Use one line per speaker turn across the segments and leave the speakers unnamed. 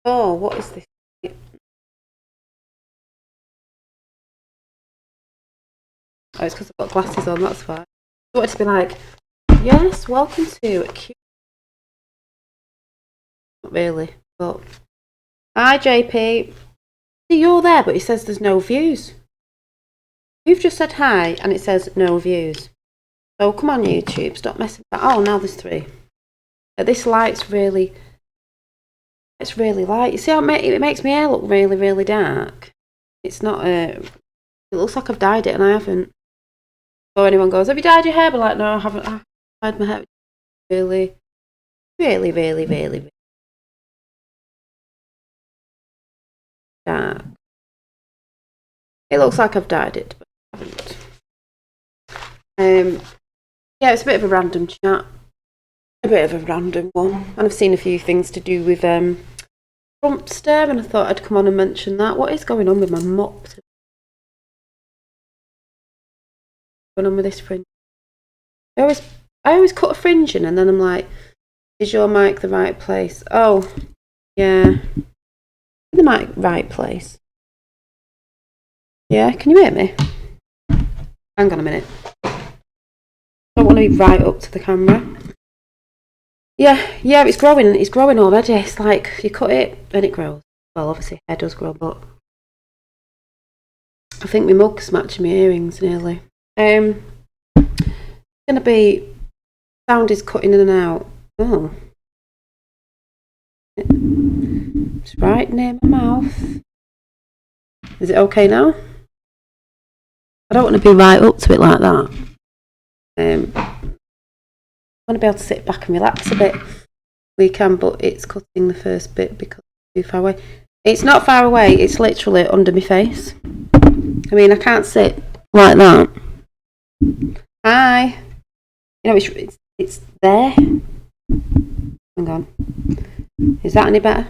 Oh, what is this? Oh, it's because I've got glasses on, that's why. I wanted to be like, yes, welcome to a Q. Not really, but. Hi, JP. See, you're there, but it says there's no views. You've just said hi, and it says no views. So come on, YouTube, stop messing about. Oh, now there's 3. This light's really. It's really light. You see how it makes my hair look really, really dark? It's not. It looks like I've dyed it, and I haven't. So anyone goes, have you dyed your hair? But like, no, I haven't. I dyed my hair really, really, really, really, really dark. It looks like I've dyed it, but I haven't. Yeah, it's a bit of a random chat. A bit of a random one. And I've seen a few things to do with Trumpster, and I thought I'd come on and mention that. What is going on with my mop? What's going on with this fringe? I always cut a fringe in, and then I'm like, is your mic the right place? Oh, yeah. The mic right place. Yeah, can you hear me? Hang on a minute. I don't want to be right up to the camera. Yeah, it's growing. It's growing already. It's like you cut it and it grows. Well, obviously hair does grow, but I think my mug's matching my earrings nearly. It's gonna be sound is cutting in and out. Oh, it's right near my mouth. Is it okay now? I don't want to be right up to it like that. I want to be able to sit back and relax a bit. We can, but it's cutting the first bit because it's too far away. It's not far away, it's literally under my face. I mean, I can't sit like that. Hi. You know, it's there. Hang on. Is that any better?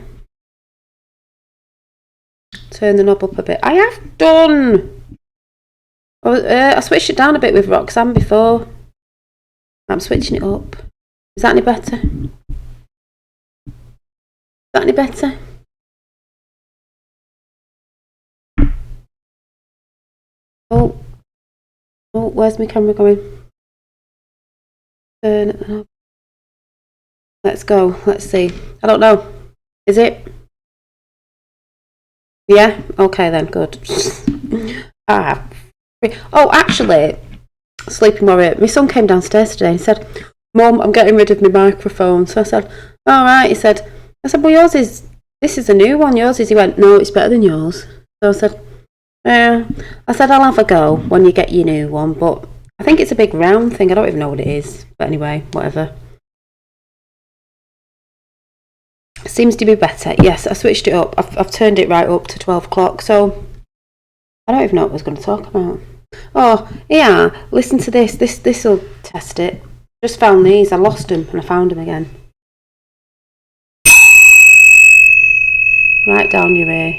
Turn the knob up a bit. I have done. I switched it down a bit with Roxanne before. I'm switching it up. Is that any better? Is that any better? Oh, where's my camera going? Turn it up. Let's go. Let's see. I don't know. Is it? Yeah? Okay then, good. Oh, actually, sleeping warrior, my son came downstairs today and said, Mum, I'm getting rid of my microphone. So I said, all right. I said, well, this is a new one, yours is. He went, no, it's better than yours. So I said, yeah. I said, I'll have a go when you get your new one, but I think it's a big round thing. I don't even know what it is. But anyway, whatever. Seems to be better. Yes, I switched it up. I've turned it right up to 12 o'clock. So I don't even know what I was going to talk about. Oh, yeah, listen to this. This will test it. Just found these. I lost them and I found them again. Right down your ear.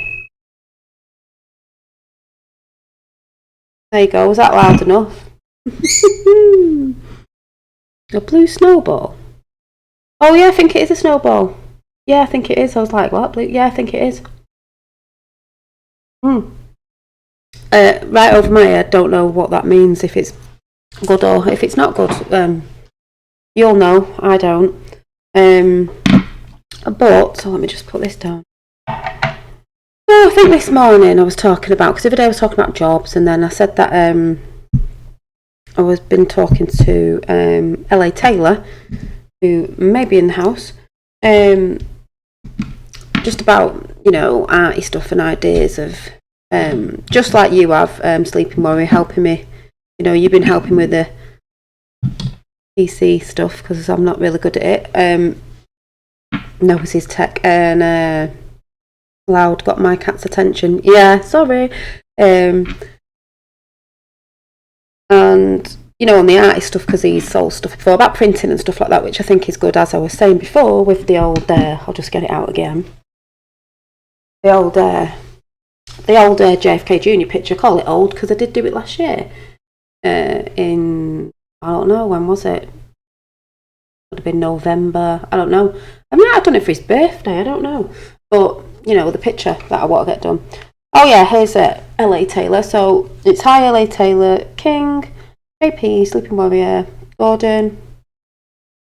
There you go. Was that loud enough? A blue snowball. Oh, yeah, I think it is a snowball. Yeah, I think it is. I was like, what? Blue? Yeah, I think it is. Right over my head. Don't know what that means. If it's good or if it's not good. You'll know. I don't. But let me just put this down. Oh, I think this morning I was talking about, because the other day I was talking about jobs, and then I said that I was been talking to LA Taylor, who may be in the house, just about, you know, arty stuff and ideas of, just like you have, Sleeping Warrior, helping me. You know, you've been helping with the PC stuff because I'm not really good at it. Nobody's tech and Loud got my cat's attention. Yeah, sorry. And you know, on the artist stuff, because he's sold stuff before about printing and stuff like that, which I think is good, as I was saying before with the old I'll just get it out again, the old JFK Jr. picture. I call it old because I did do it last year in, I don't know, when was it? Would have been November, I don't know. I might have done it for his birthday, I don't know, but you know, the picture that I want to get done. Oh yeah, here's LA Taylor. So it's hi LA Taylor, King, JP, Sleeping Warrior, Gordon.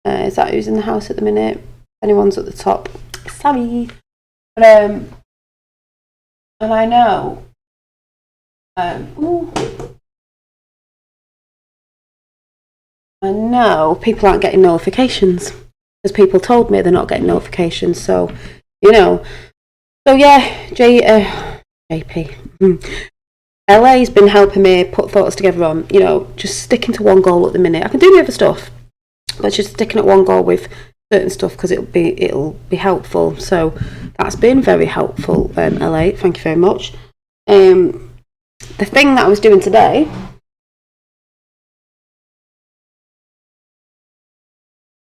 Is that who's in the house at the minute? Anyone's at the top, sorry. But and I know I know people aren't getting notifications because people told me they're not getting notifications. So you know, so yeah, JP. LA's been helping me put thoughts together on, you know, just sticking to one goal at the minute. I can do the other stuff, but just sticking at one goal with certain stuff because it'll be helpful. So that's been very helpful, LA. Thank you very much. The thing that I was doing today,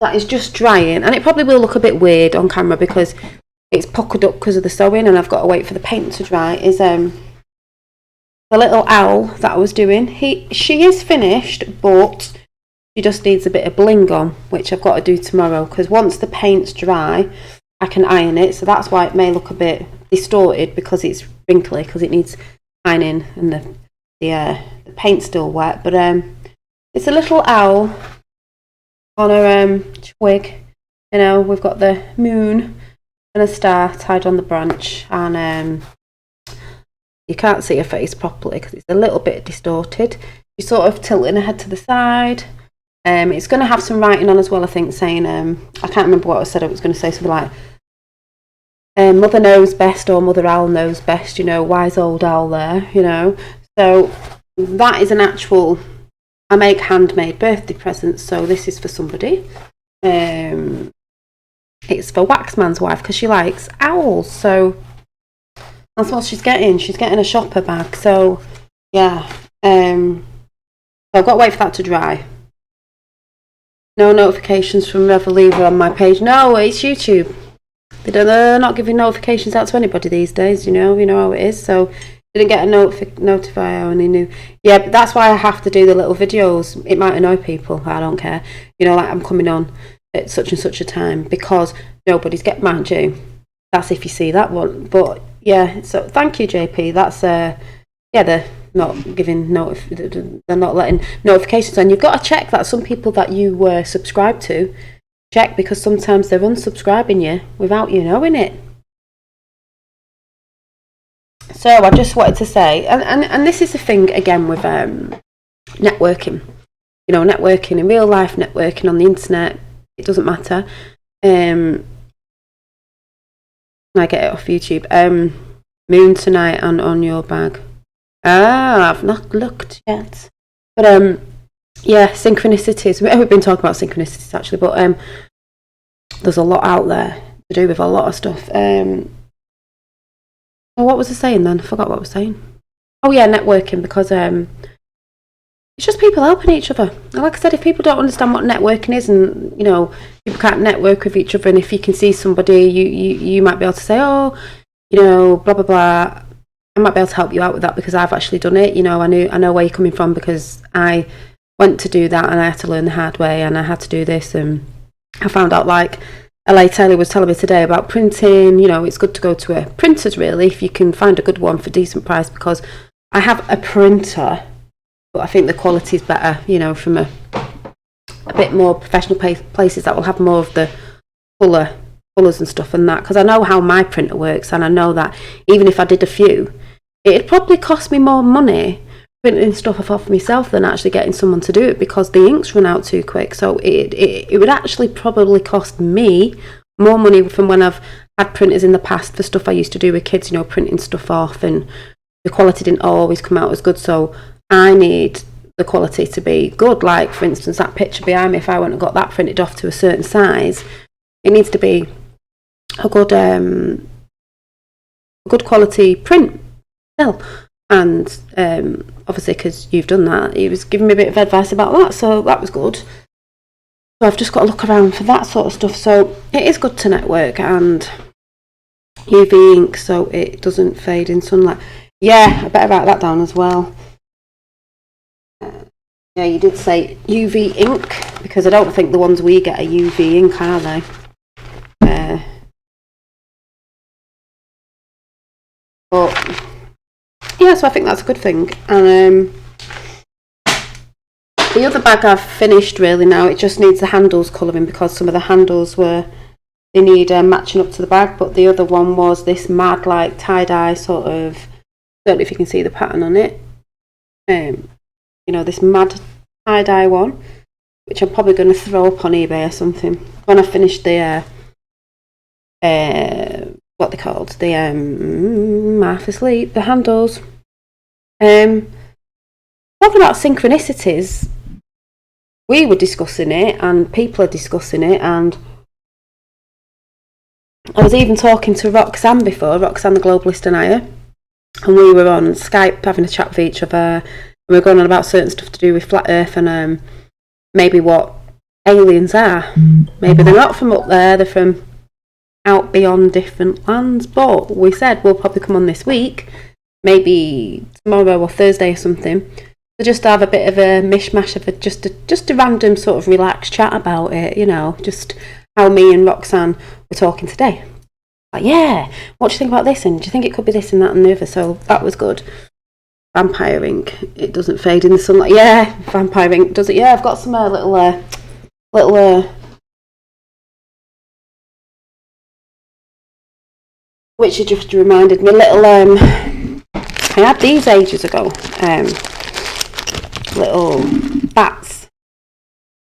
that is just drying, and it probably will look a bit weird on camera because it's puckered up because of the sewing and I've got to wait for the paint to dry, is the little owl that I was doing. She is finished, but she just needs a bit of bling on, which I've got to do tomorrow because once the paint's dry I can iron it, so that's why it may look a bit distorted because it's wrinkly, because it needs ironing and the paint's still wet. But it's a little owl on a twig, you know. We've got the moon and a star tied on the branch, and you can't see her face properly because it's a little bit distorted. She's sort of tilting her head to the side. It's going to have some writing on as well, I think, saying, I can't remember what I said. I was going to say something like, Mother knows best, or Mother Owl knows best, you know, wise old owl there, you know. So that is an actual, I make handmade birthday presents, so this is for somebody. It's for Waxman's wife because she likes owls, so that's what she's getting. She's getting a shopper bag, so yeah. So I've got to wait for that to dry. No notifications from Revolver on my page. No, it's YouTube. They're not giving notifications out to anybody these days, you know how it is. So didn't get a notify or any new. Yeah, but that's why I have to do the little videos. It might annoy people, I don't care. You know, like I'm coming on at such and such a time because nobody's get, mind you, that's if you see that one. But yeah, so thank you, JP. That's yeah, they're not giving they're not letting notifications on. You've got to check that some people that you were subscribed to, check, because sometimes they're unsubscribing you without you knowing it. So I just wanted to say, and this is the thing again with networking. You know, networking in real life, networking on the internet, it doesn't matter. I get it off YouTube. Moon tonight and on your bag. I've not looked yet. But yeah, synchronicities. We've been talking about synchronicities actually, but there's a lot out there to do with a lot of stuff. What was I saying then? I forgot what I was saying. Oh yeah, networking, because it's just people helping each other. And like I said, if people don't understand what networking is, and you know, people can't network with each other, and if you can see somebody, you might be able to say, oh, you know, blah blah blah. I might be able to help you out with that because I've actually done it. You know, I know where you're coming from because I went to do that and I had to learn the hard way and I had to do this, and I found out, like LA Taylor was telling me today about printing. You know, it's good to go to a printer's really if you can find a good one for a decent price, because I have a printer, but I think the quality is better, you know, from a bit more professional places that will have more of the colours and stuff and that, because I know how my printer works, and I know that even if I did a few, it'd probably cost me more money printing stuff off myself than actually getting someone to do it, because the inks run out too quick. So it would actually probably cost me more money from when I've had printers in the past for stuff I used to do with kids, you know, printing stuff off, and the quality didn't always come out as good. So I need the quality to be good. Like, for instance, that picture behind me, if I went and got that printed off to a certain size, it needs to be a good quality print still. And obviously, because you've done that, he was giving me a bit of advice about that, so that was good. So I've just got to look around for that sort of stuff. So it is good to network, and UV ink so it doesn't fade in sunlight. Yeah, I better write that down as well. Yeah, you did say UV ink, because I don't think the ones we get are UV ink, are they? But yeah, so I think that's a good thing. And the other bag I've finished really now. It just needs the handles colouring, because some of the handles they need matching up to the bag. But the other one was this mad like tie-dye sort of, I don't know if you can see the pattern on it. You know, this mad tie-dye one, which I'm probably going to throw up on eBay or something when I finish the what they called, the half asleep, the handles. Talking about synchronicities, we were discussing it and people are discussing it, and I was even talking to Roxanne before, Roxanne the Globalist and I, and we were on Skype having a chat with each other. We were going on about certain stuff to do with Flat Earth and maybe what aliens are. Maybe they're not from up there, they're from out beyond different lands. But we said we'll probably come on this week, maybe tomorrow or Thursday or something, to just have a bit of a mishmash of just a random sort of relaxed chat about it, you know, just how me and Roxanne were talking today. Like, yeah, what do you think about this? And do you think it could be this and that and the other? So that was good. Vampire ink, it doesn't fade in the sunlight. Yeah, vampire ink does it. Yeah, I've got some little which it just reminded me, little I had these ages ago, little bats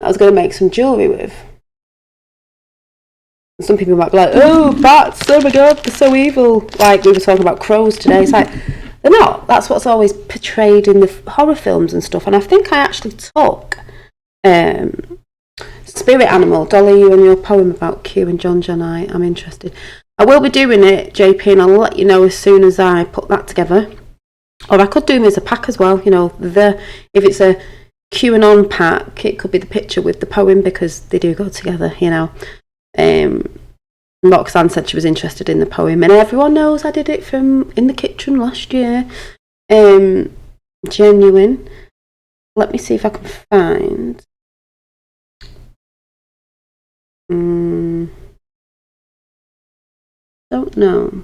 I was going to make some jewellery with. And some people might be like, oh, bats, oh my god, they're so evil. Like we were talking about crows today. It's like, they're not. That's what's always portrayed in the horror films and stuff. And I think I actually took Spirit Animal, Dolly, you and your poem about Q and John Janai. I'm interested. I will be doing it, JP, and I'll let you know as soon as I put that together. Or I could do them as a pack as well. You know, if it's a QAnon pack, it could be the picture with the poem, because they do go together, you know. Roxanne said she was interested in the poem, and everyone knows I did it from in the kitchen last year. Genuine. Let me see if I can find. Don't know.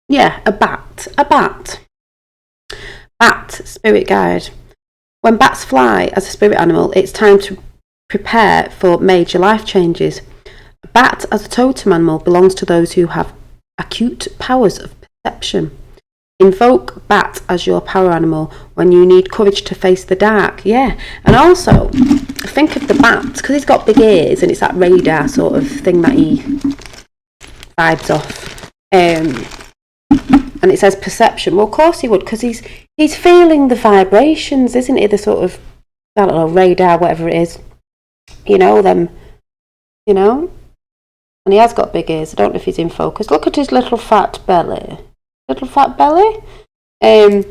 Yeah, a bat. Bat, spirit guide. When bats fly as a spirit animal, it's time to prepare for major life changes. A bat as a totem animal belongs to those who have acute powers of perception. Invoke bat as your power animal when you need courage to face the dark. Yeah, and also think of the bat, because he's got big ears and it's that radar sort of thing that he vibes off. And it says perception. Well, of course he would, because he's feeling the vibrations, isn't he? The sort of, I don't know, radar, whatever it is. You know, them, you know? And he has got big ears. I don't know if he's in focus. Look at his little fat belly. Little fat belly. And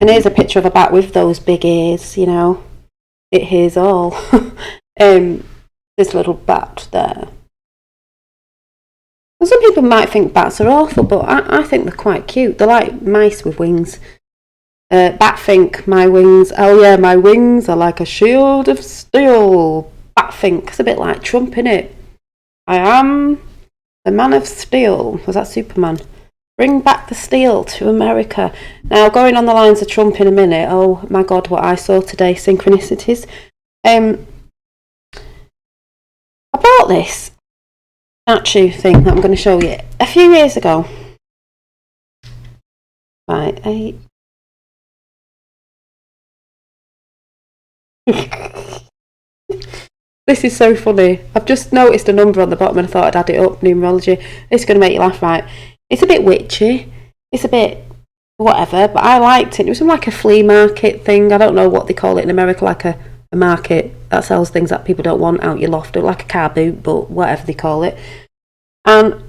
here's a picture of a bat with those big ears, you know. It hears all. This little bat there. And some people might think bats are awful, but I think they're quite cute. They're like mice with wings. Bat think, my wings, oh yeah, my wings are like a shield of steel. Bat think, it's a bit like Trump, innit? I am the man of steel. Was that Superman? Bring back the steel to America. Now, going on the lines of Trump in a minute, oh my god, what I saw today, synchronicities. I bought this statue thing that I'm going to show you a few years ago. Right, 8. This is so funny. I've just noticed a number on the bottom and I thought I'd add it up, numerology. It's going to make you laugh, right? It's a bit witchy. It's a bit whatever, but I liked it. It was like a flea market thing. I don't know what they call it in America, like a market that sells things that people don't want out your loft, or like a car boot, but whatever they call it. And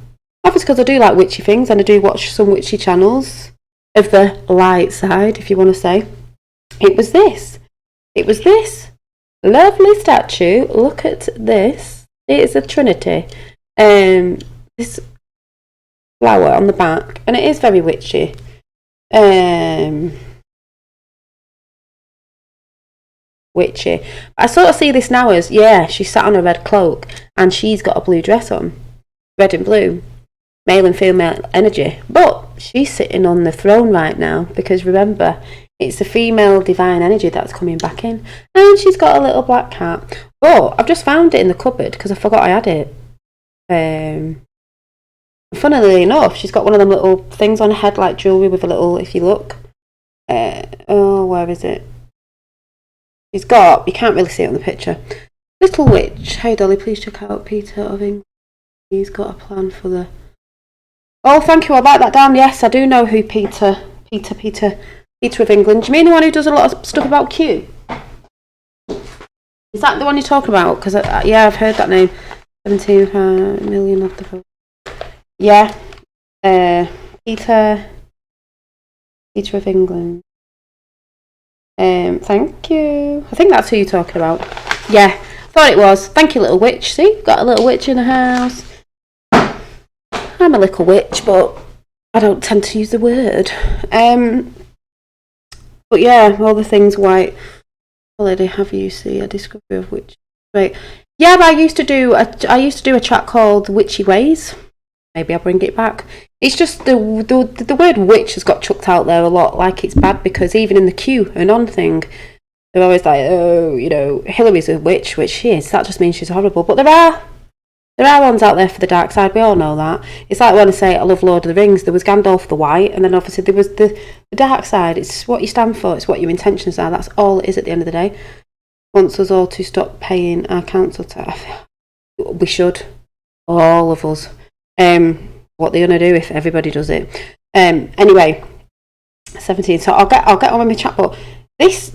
obviously because I do like witchy things, and I do watch some witchy channels of the light side, if you want to say, it was this lovely statue. Look at this. It is a Trinity. This flower on the back, and it is very witchy. Witchy. I sort of see this now as, yeah, she's sat on a red cloak and she's got a blue dress on, red and blue, male and female energy, but she's sitting on the throne right now, because remember, it's the female divine energy that's coming back in, and she's got a little black cat. But I've just found it in the cupboard because I forgot I had it. Funnily enough, she's got one of them little things on her head, like jewellery with a little, if you look, where is it? She's got, you can't really see it on the picture, Little Witch. Hey Dolly, please check out Peter of England. He's got a plan for the... Oh, thank you, I'll write that down. Yes, I do know who Peter of England. Do you mean the one who does a lot of stuff about Q? Is that the one you're talking about? Because, yeah, I've heard that name. 17 million of the vote. Yeah. Peter of England. Thank you. I think that's who you're talking about. Yeah, thought it was. Thank you, Little Witch. See, got a little witch in the house. I'm a little witch, but I don't tend to use the word. But yeah, all the things white. Already have you see a discovery of witch? Right. Yeah, but I used to do a chat called Witchy Ways. Maybe I'll bring it back. It's just the word witch has got chucked out there a lot, like it's bad, because even in the Q and on thing, they're always like, oh, you know, Hillary's a witch, which she is. That just means she's horrible. But there are ones out there for the dark side. We all know that. It's like when I say I love Lord of the Rings, there was Gandalf the White, and then obviously there was the dark side. It's what you stand for. It's what your intentions are. That's all it is at the end of the day. Wants us all to stop paying our council tax. We should. All of us. What they're going to do if everybody does it. Anyway, 17. So I'll get on with my chat, but this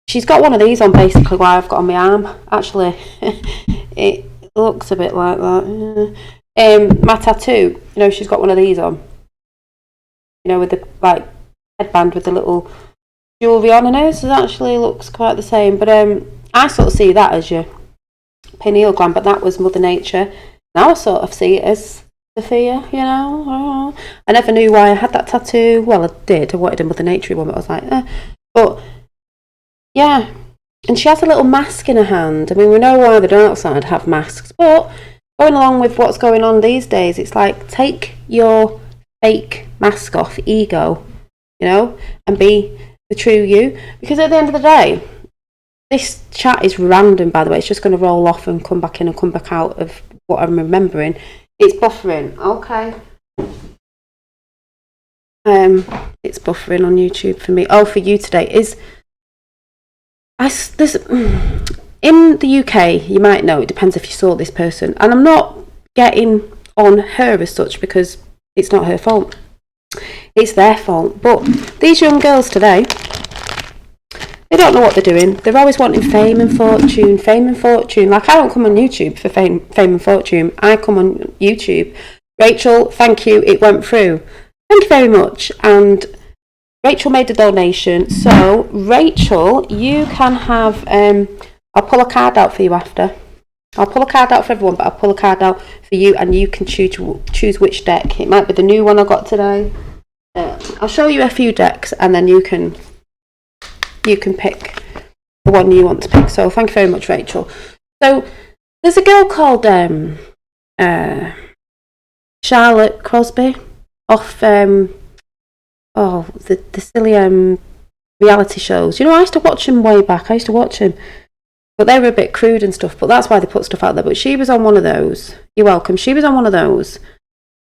she's got one of these on, basically what I've got on my arm. Actually, it looks a bit like that. My tattoo, you know, she's got one of these on. You know, with the like headband with the little jewellery on, and hers actually looks quite the same. But I sort of see that as your pineal gland, but that was Mother Nature. Now I sort of see it as Sophia, you know. I never knew why I had that tattoo. Well, I did. I wanted a Mother Nature one, but I was like, But, yeah. And she has a little mask in her hand. I mean, we know why the dark side have masks, but going along with what's going on these days, it's like, take your fake mask off, ego, you know, and be the true you. Because at the end of the day, this chat is random, by the way. It's just going to roll off and come back in and come back out of what I'm remembering. It's buffering. Okay. It's buffering on YouTube for me. Oh, for you today is this in the UK. You might know. It depends if you saw this person, and I'm not getting on her as such because it's not her fault. It's their fault. But these young girls today, they don't know what they're doing. They're always wanting fame and fortune, Like, I don't come on YouTube for fame and fortune. I come on YouTube. Rachel, thank you. It went through. Thank you very much. And Rachel made a donation. So, Rachel, you can have... I'll pull a card out for you after. I'll pull a card out for everyone, but I'll pull a card out for you, and you can choose which deck. It might be the new one I got today. I'll show you a few decks, and then you can pick the one you want to pick. So thank you very much, Rachel. So there's a girl called Charlotte Crosby off the silly reality shows. You know, I used to watch them way back. But they were a bit crude and stuff, but that's why they put stuff out there. But she was on one of those. You're welcome. She was on one of those.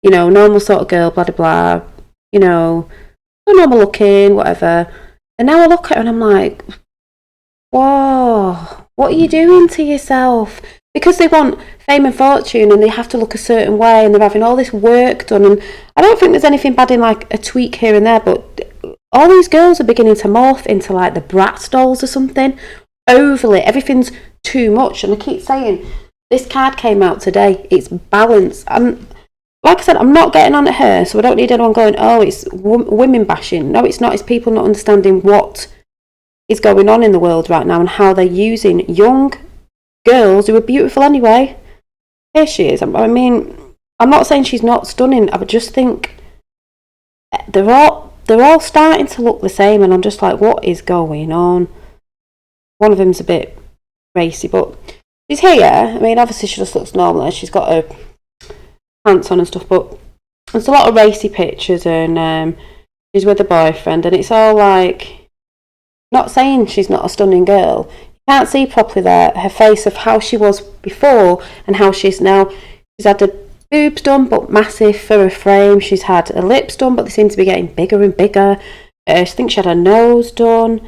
You know, normal sort of girl, blah, blah, blah. You know, normal looking, whatever. And now I look at her and I'm like, whoa, what are you doing to yourself? because they want fame and fortune and they have to look a certain way and they're having all this work done. And I don't think there's anything bad in like a tweak here and there, but all these girls are beginning to morph into like the Bratz dolls or something. Overly, everything's too much. And I keep saying, this card came out today, it's balance. And like I said, I'm not getting on at her, so I don't need anyone going, oh, it's women bashing. No, it's not. It's people not understanding what is going on in the world right now and how they're using young girls who are beautiful anyway. Here she is. I mean, I'm not saying she's not stunning. I just think they're all starting to look the same, and I'm just like, what is going on? One of them's a bit racy, but she's here. I mean, obviously she just looks normal. She's got her pants on and stuff, but there's a lot of racy pictures, and she's with a boyfriend, and it's all like, not saying she's not a stunning girl. You can't see properly there her face of how she was before and how she's now. She's had her boobs done, but massive for a frame. She's had her lips done, but they seem to be getting bigger and bigger. I think she had her nose done.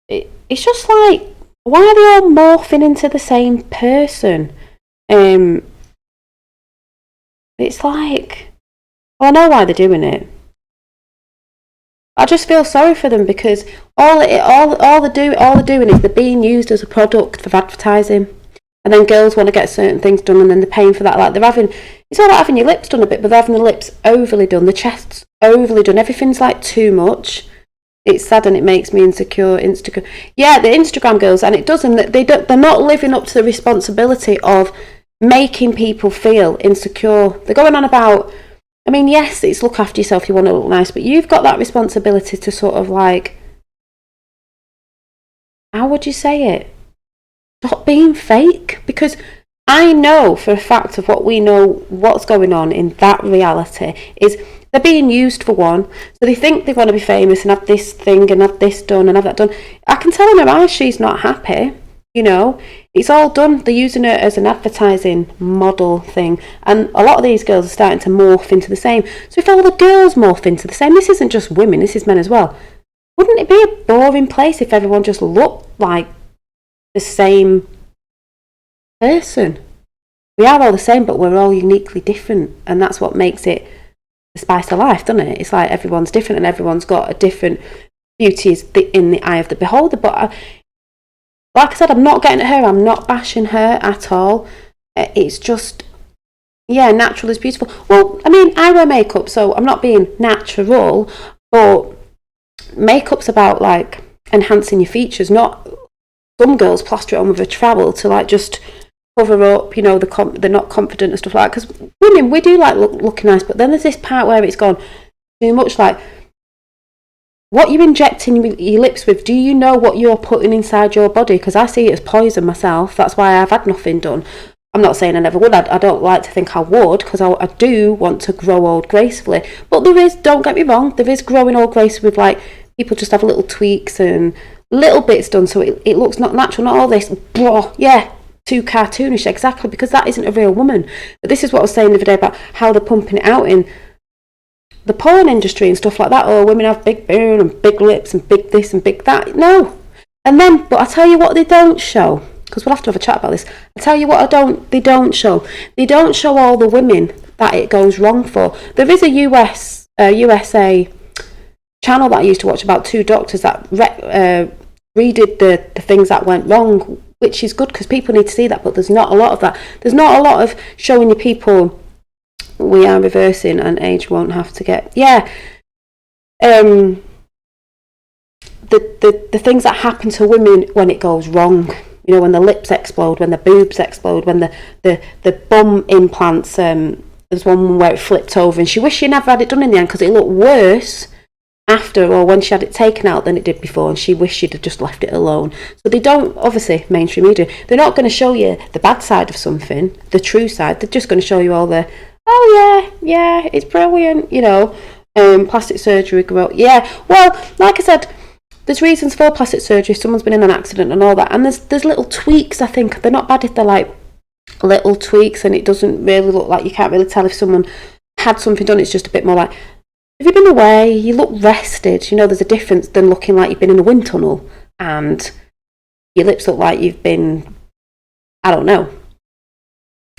It's just like, why are they all morphing into the same person? It's like, well, I know why they're doing it. I just feel sorry for them because all they're doing is they're being used as a product for advertising, and then girls want to get certain things done, and then they're paying for that. Like it's all about having your lips done a bit, but they're having the lips overly done, the chest's overly done. Everything's like too much. It's sad and it makes me insecure. Yeah, the Instagram girls, and it doesn't. They're not living up to the responsibility of making people feel insecure. They're going on about, I mean, yes, it's look after yourself, you want to look nice, but you've got that responsibility to sort of like, how would you say it? Stop being fake. Because I know for a fact of what we know, what's going on in that reality is they're being used for one. So they think they want to be famous and have this thing and have this done and have that done. I can tell in her eyes she's not happy. You know, it's all done. They're using it as an advertising model thing. And a lot of these girls are starting to morph into the same. So if all the girls morph into the same, this isn't just women, this is men as well. Wouldn't it be a boring place if everyone just looked like the same person? We are all the same, but we're all uniquely different. And that's what makes it the spice of life, doesn't it? It's like everyone's different and everyone's got a different beauty in the eye of the beholder. But like I said, I'm not getting at her. I'm not bashing her at all. It's just, yeah, natural is beautiful. Well, I mean, I wear makeup, so I'm not being natural, but makeup's about, like, enhancing your features, not some girls plaster it on with a trowel to, like, just cover up, you know, they're not confident and stuff like that. Because women, we do like looking nice, but then there's this part where it's gone too much, like, what you're injecting your lips with, do you know what you're putting inside your body? Because I see it as poison myself. That's why I've had nothing done. I'm not saying I never would. I don't like to think I would, because I do want to grow old gracefully. But there is, don't get me wrong, there is growing old gracefully with, like, people just have little tweaks and little bits done so it looks not natural, not all this, blah, yeah, too cartoonish, exactly, because that isn't a real woman. But this is what I was saying the other day about how they're pumping it out in the porn industry and stuff like that. Oh, women have big bone and big lips and big this and big that. No. And then, but I tell you what they don't show, because we'll have to have a chat about this. I tell you what they don't show. They don't show all the women that it goes wrong for. There is a USA channel that I used to watch about two doctors that redid the things that went wrong, which is good because people need to see that, but there's not a lot of that. There's not a lot of showing you people, we are reversing and age won't have to get, the things that happen to women when it goes wrong, you know, when the lips explode, when the boobs explode, when the bum implants, there's one where it flipped over and she wished she never had it done in the end because it looked worse after or when she had it taken out than it did before, and she wished she'd have just left it alone. So they don't, obviously, mainstream media, they're not going to show you the bad side of something, the true side. They're just going to show you all the, oh yeah, it's brilliant, you know, plastic surgery, yeah. Well, like I said, there's reasons for plastic surgery. Someone's been in an accident and all that, and there's little tweaks. I think they're not bad if they're like little tweaks, and it doesn't really look like, you can't really tell if someone had something done. It's just a bit more like, have you been away? You look rested. You know, there's a difference than looking like you've been in a wind tunnel and your lips look like you've been, I don't know,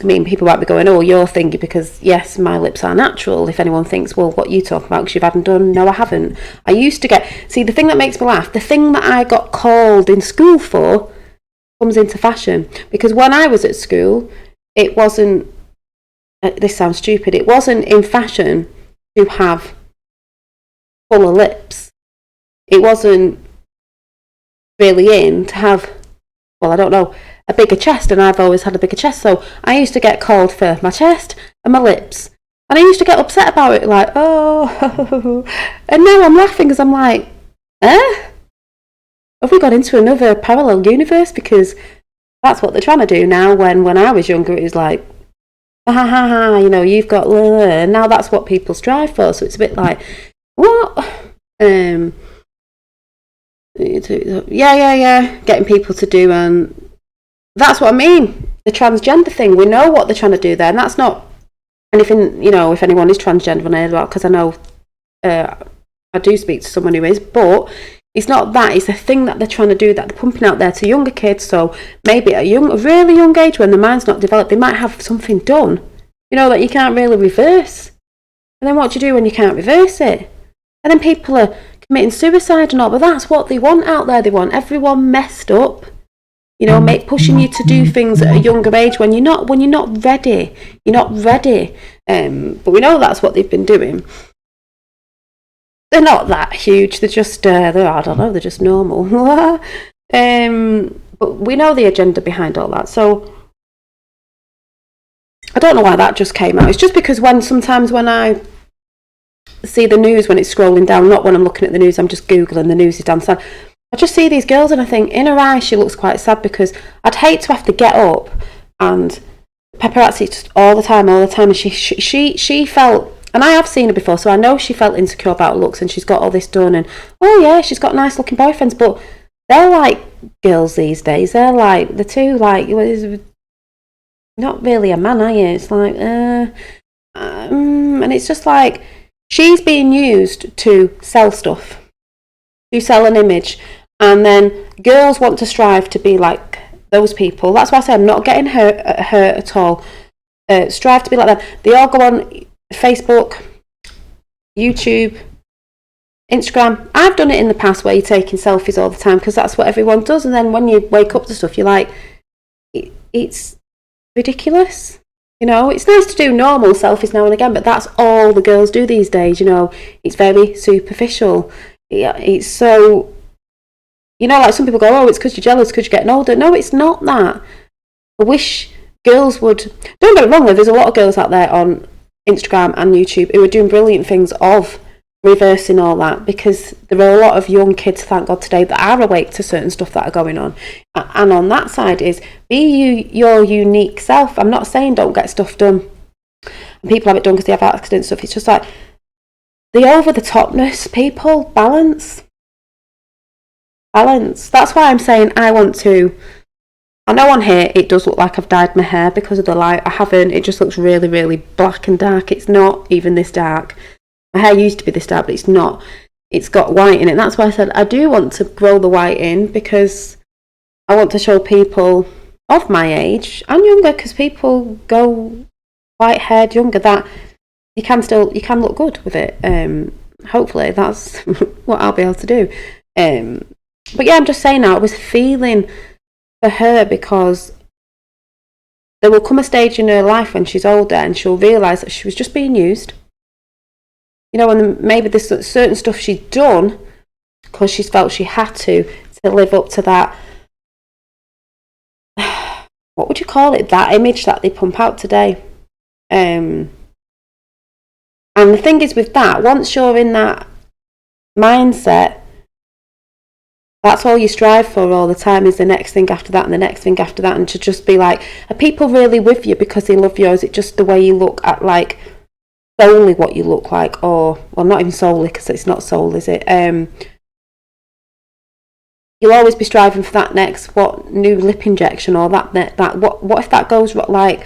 I mean, people might be going, oh, you're thinking, because yes, my lips are natural. If anyone thinks, well, what are you talking about because you've had them done? No, I haven't. I used to see, the thing that makes me laugh, the thing that I got called in school for comes into fashion. Because when I was at school, it wasn't, this sounds stupid, it wasn't in fashion to have fuller lips. It wasn't really in to have, well, I don't know, a bigger chest, and I've always had a bigger chest, so I used to get called for my chest and my lips, and I used to get upset about it, like, oh, and now I'm laughing because I'm like, have we got into another parallel universe? Because that's what they're trying to do now. When I was younger, it was like, ha ha ha, you know, you've got, and now that's what people strive for, so it's a bit like, what? Yeah, getting people to do, and that's what I mean, the transgender thing. We know what they're trying to do there, and that's not anything, you know, if anyone is transgender on air, because I know I do speak to someone who is, but it's not that, it's a thing that they're trying to do, that they're pumping out there to younger kids. So maybe at a really young age, when the mind's not developed, they might have something done, you know, that you can't really reverse. And then what do you do when you can't reverse it? And then people are committing suicide and all, but that's what they want out there. They want everyone messed up, you know, pushing you to do things at a younger age when you're not ready. You're not ready. But we know that's what they've been doing. They're not that huge. They're just, I don't know, they're just normal. But we know the agenda behind all that. So I don't know why that just came out. It's just because sometimes when I see the news, when it's scrolling down, not when I'm looking at the news, I'm just Googling the news is down the side, I just see these girls and I think, in her eyes, she looks quite sad, because I'd hate to have to get up and paparazzi just all the time. And she felt, and I have seen her before, so I know she felt insecure about her looks, and she's got all this done, and oh yeah, she's got nice looking boyfriends, but they're like girls these days. They're like, the two, like, not really a man, are you? It's like, and it's just like, she's being used to sell stuff, to sell an image. And then girls want to strive to be like those people. That's why I say I'm not getting hurt at all. Strive to be like them. They all go on Facebook, YouTube, Instagram. I've done it in the past where you're taking selfies all the time because that's what everyone does. And then when you wake up to stuff, you're like, it's ridiculous. You know, it's nice to do normal selfies now and again, but that's all the girls do these days. You know, it's very superficial. It's so, you know, like some people go, oh, it's because you're jealous because you're getting older. No, it's not that. I wish girls would, don't get me wrong, there's a lot of girls out there on Instagram and YouTube who are doing brilliant things of reversing all that, because there are a lot of young kids, thank God, today that are awake to certain stuff that are going on. And on that side is, be your unique self. I'm not saying don't get stuff done, and people have it done because they have accidents and stuff. It's just like the over-the-topness, people, balance. That's why I'm saying I know on here it does look like I've dyed my hair because of the light. I haven't. It just looks really, really black and dark. It's not even this dark. My hair used to be this dark, but it's not. It's got white in it. That's why I said I do want to grow the white in, because I want to show people of my age and younger, because people go white-haired younger, that you can look good with it. Hopefully that's what I'll be able to do. But yeah, I'm just saying now, I was feeling for her, because there will come a stage in her life when she's older and she'll realise that she was just being used. You know, and maybe there's certain stuff she's done because she's felt she had to live up to that, what would you call it, that image that they pump out today. And the thing is with that, once you're in that mindset, that's all you strive for all the time, is the next thing after that and the next thing after that. And to just be like, are people really with you because they love you, or is it just the way you look at, like, solely what you look like? Or, well, not even solely, because it's not soul, is it? You'll always be striving for that next, new lip injection, or that what if that goes, like,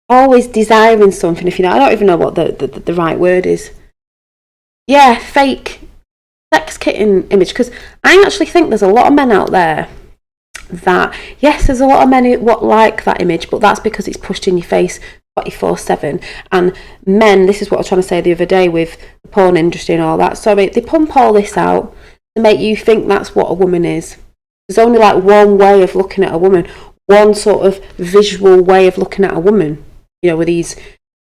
always desiring something, if you know, I don't even know what the right word is. Yeah, fake sex kitten image, because I actually think there's a lot of men out there that. Yes, there's a lot of men who like that image, but that's because it's pushed in your face 24/7. And men, this is what I was trying to say the other day with the porn industry and all that. Sorry, they pump all this out to make you think that's what a woman is. There's only like one way of looking at a woman, one sort of visual way of looking at a woman, with these,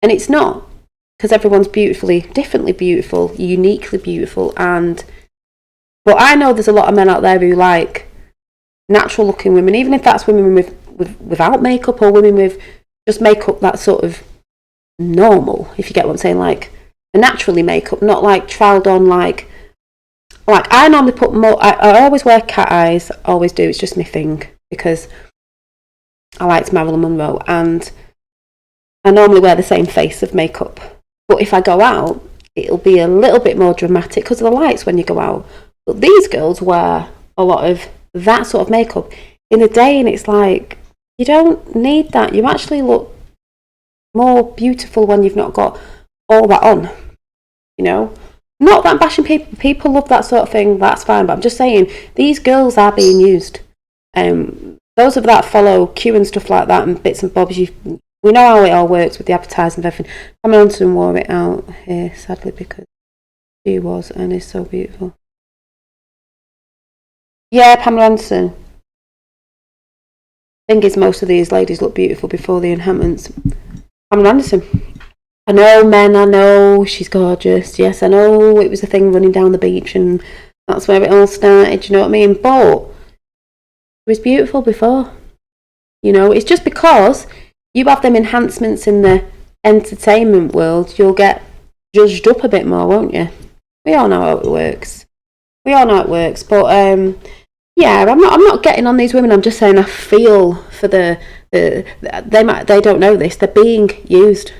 and it's not, because everyone's differently beautiful, uniquely beautiful. But I know there's a lot of men out there who like natural looking women, even if that's women without makeup, or women with just makeup that's sort of normal, if you get what I'm saying, like a naturally makeup, not like trialed on, like I normally put more, I always wear cat eyes, always do, it's just my thing, because I liked Marilyn Monroe, and I normally wear the same face of makeup. But if I go out, it'll be a little bit more dramatic because of the lights when you go out. But these girls wear a lot of that sort of makeup in the day, and it's like, you don't need that. You actually look more beautiful when you've not got all that on, Not that I'm bashing people. People love that sort of thing, that's fine. But I'm just saying, these girls are being used. Those of that follow Q and stuff like that and bits and bobs, we know how it all works with the advertising and everything. Pamela Anderson wore it out here, sadly, because she was and is so beautiful. Yeah, Pamela Anderson. Thing is, most of these ladies look beautiful before the enhancements. Pamela Anderson. I know, men, I know she's gorgeous. Yes, I know it was a thing running down the beach and that's where it all started, you know what I mean? But it was beautiful before. It's just because you have them enhancements in the entertainment world, you'll get judged up a bit more, won't you? We all know how it works. But yeah, I'm not getting on these women. I'm just saying I feel for they don't know this. They're being used,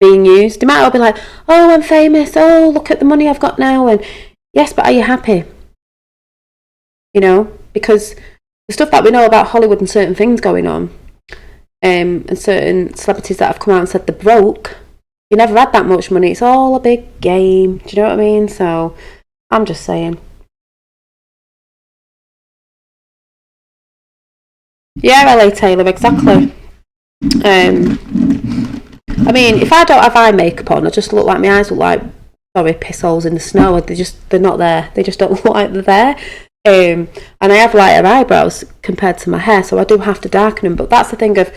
being used. They might all be like, oh, I'm famous. Oh, look at the money I've got now. And yes, but are you happy? Because the stuff that we know about Hollywood and certain things going on, and certain celebrities that have come out and said they're broke, you never had that much money. It's all a big game. Do you know what I mean? So I'm just saying. Yeah, LA Taylor, exactly. I mean, if I don't have eye makeup on, I just look like my eyes look like, piss holes in the snow. They're not there. They just don't look like they're there. And I have lighter eyebrows compared to my hair, so I do have to darken them. But that's the thing of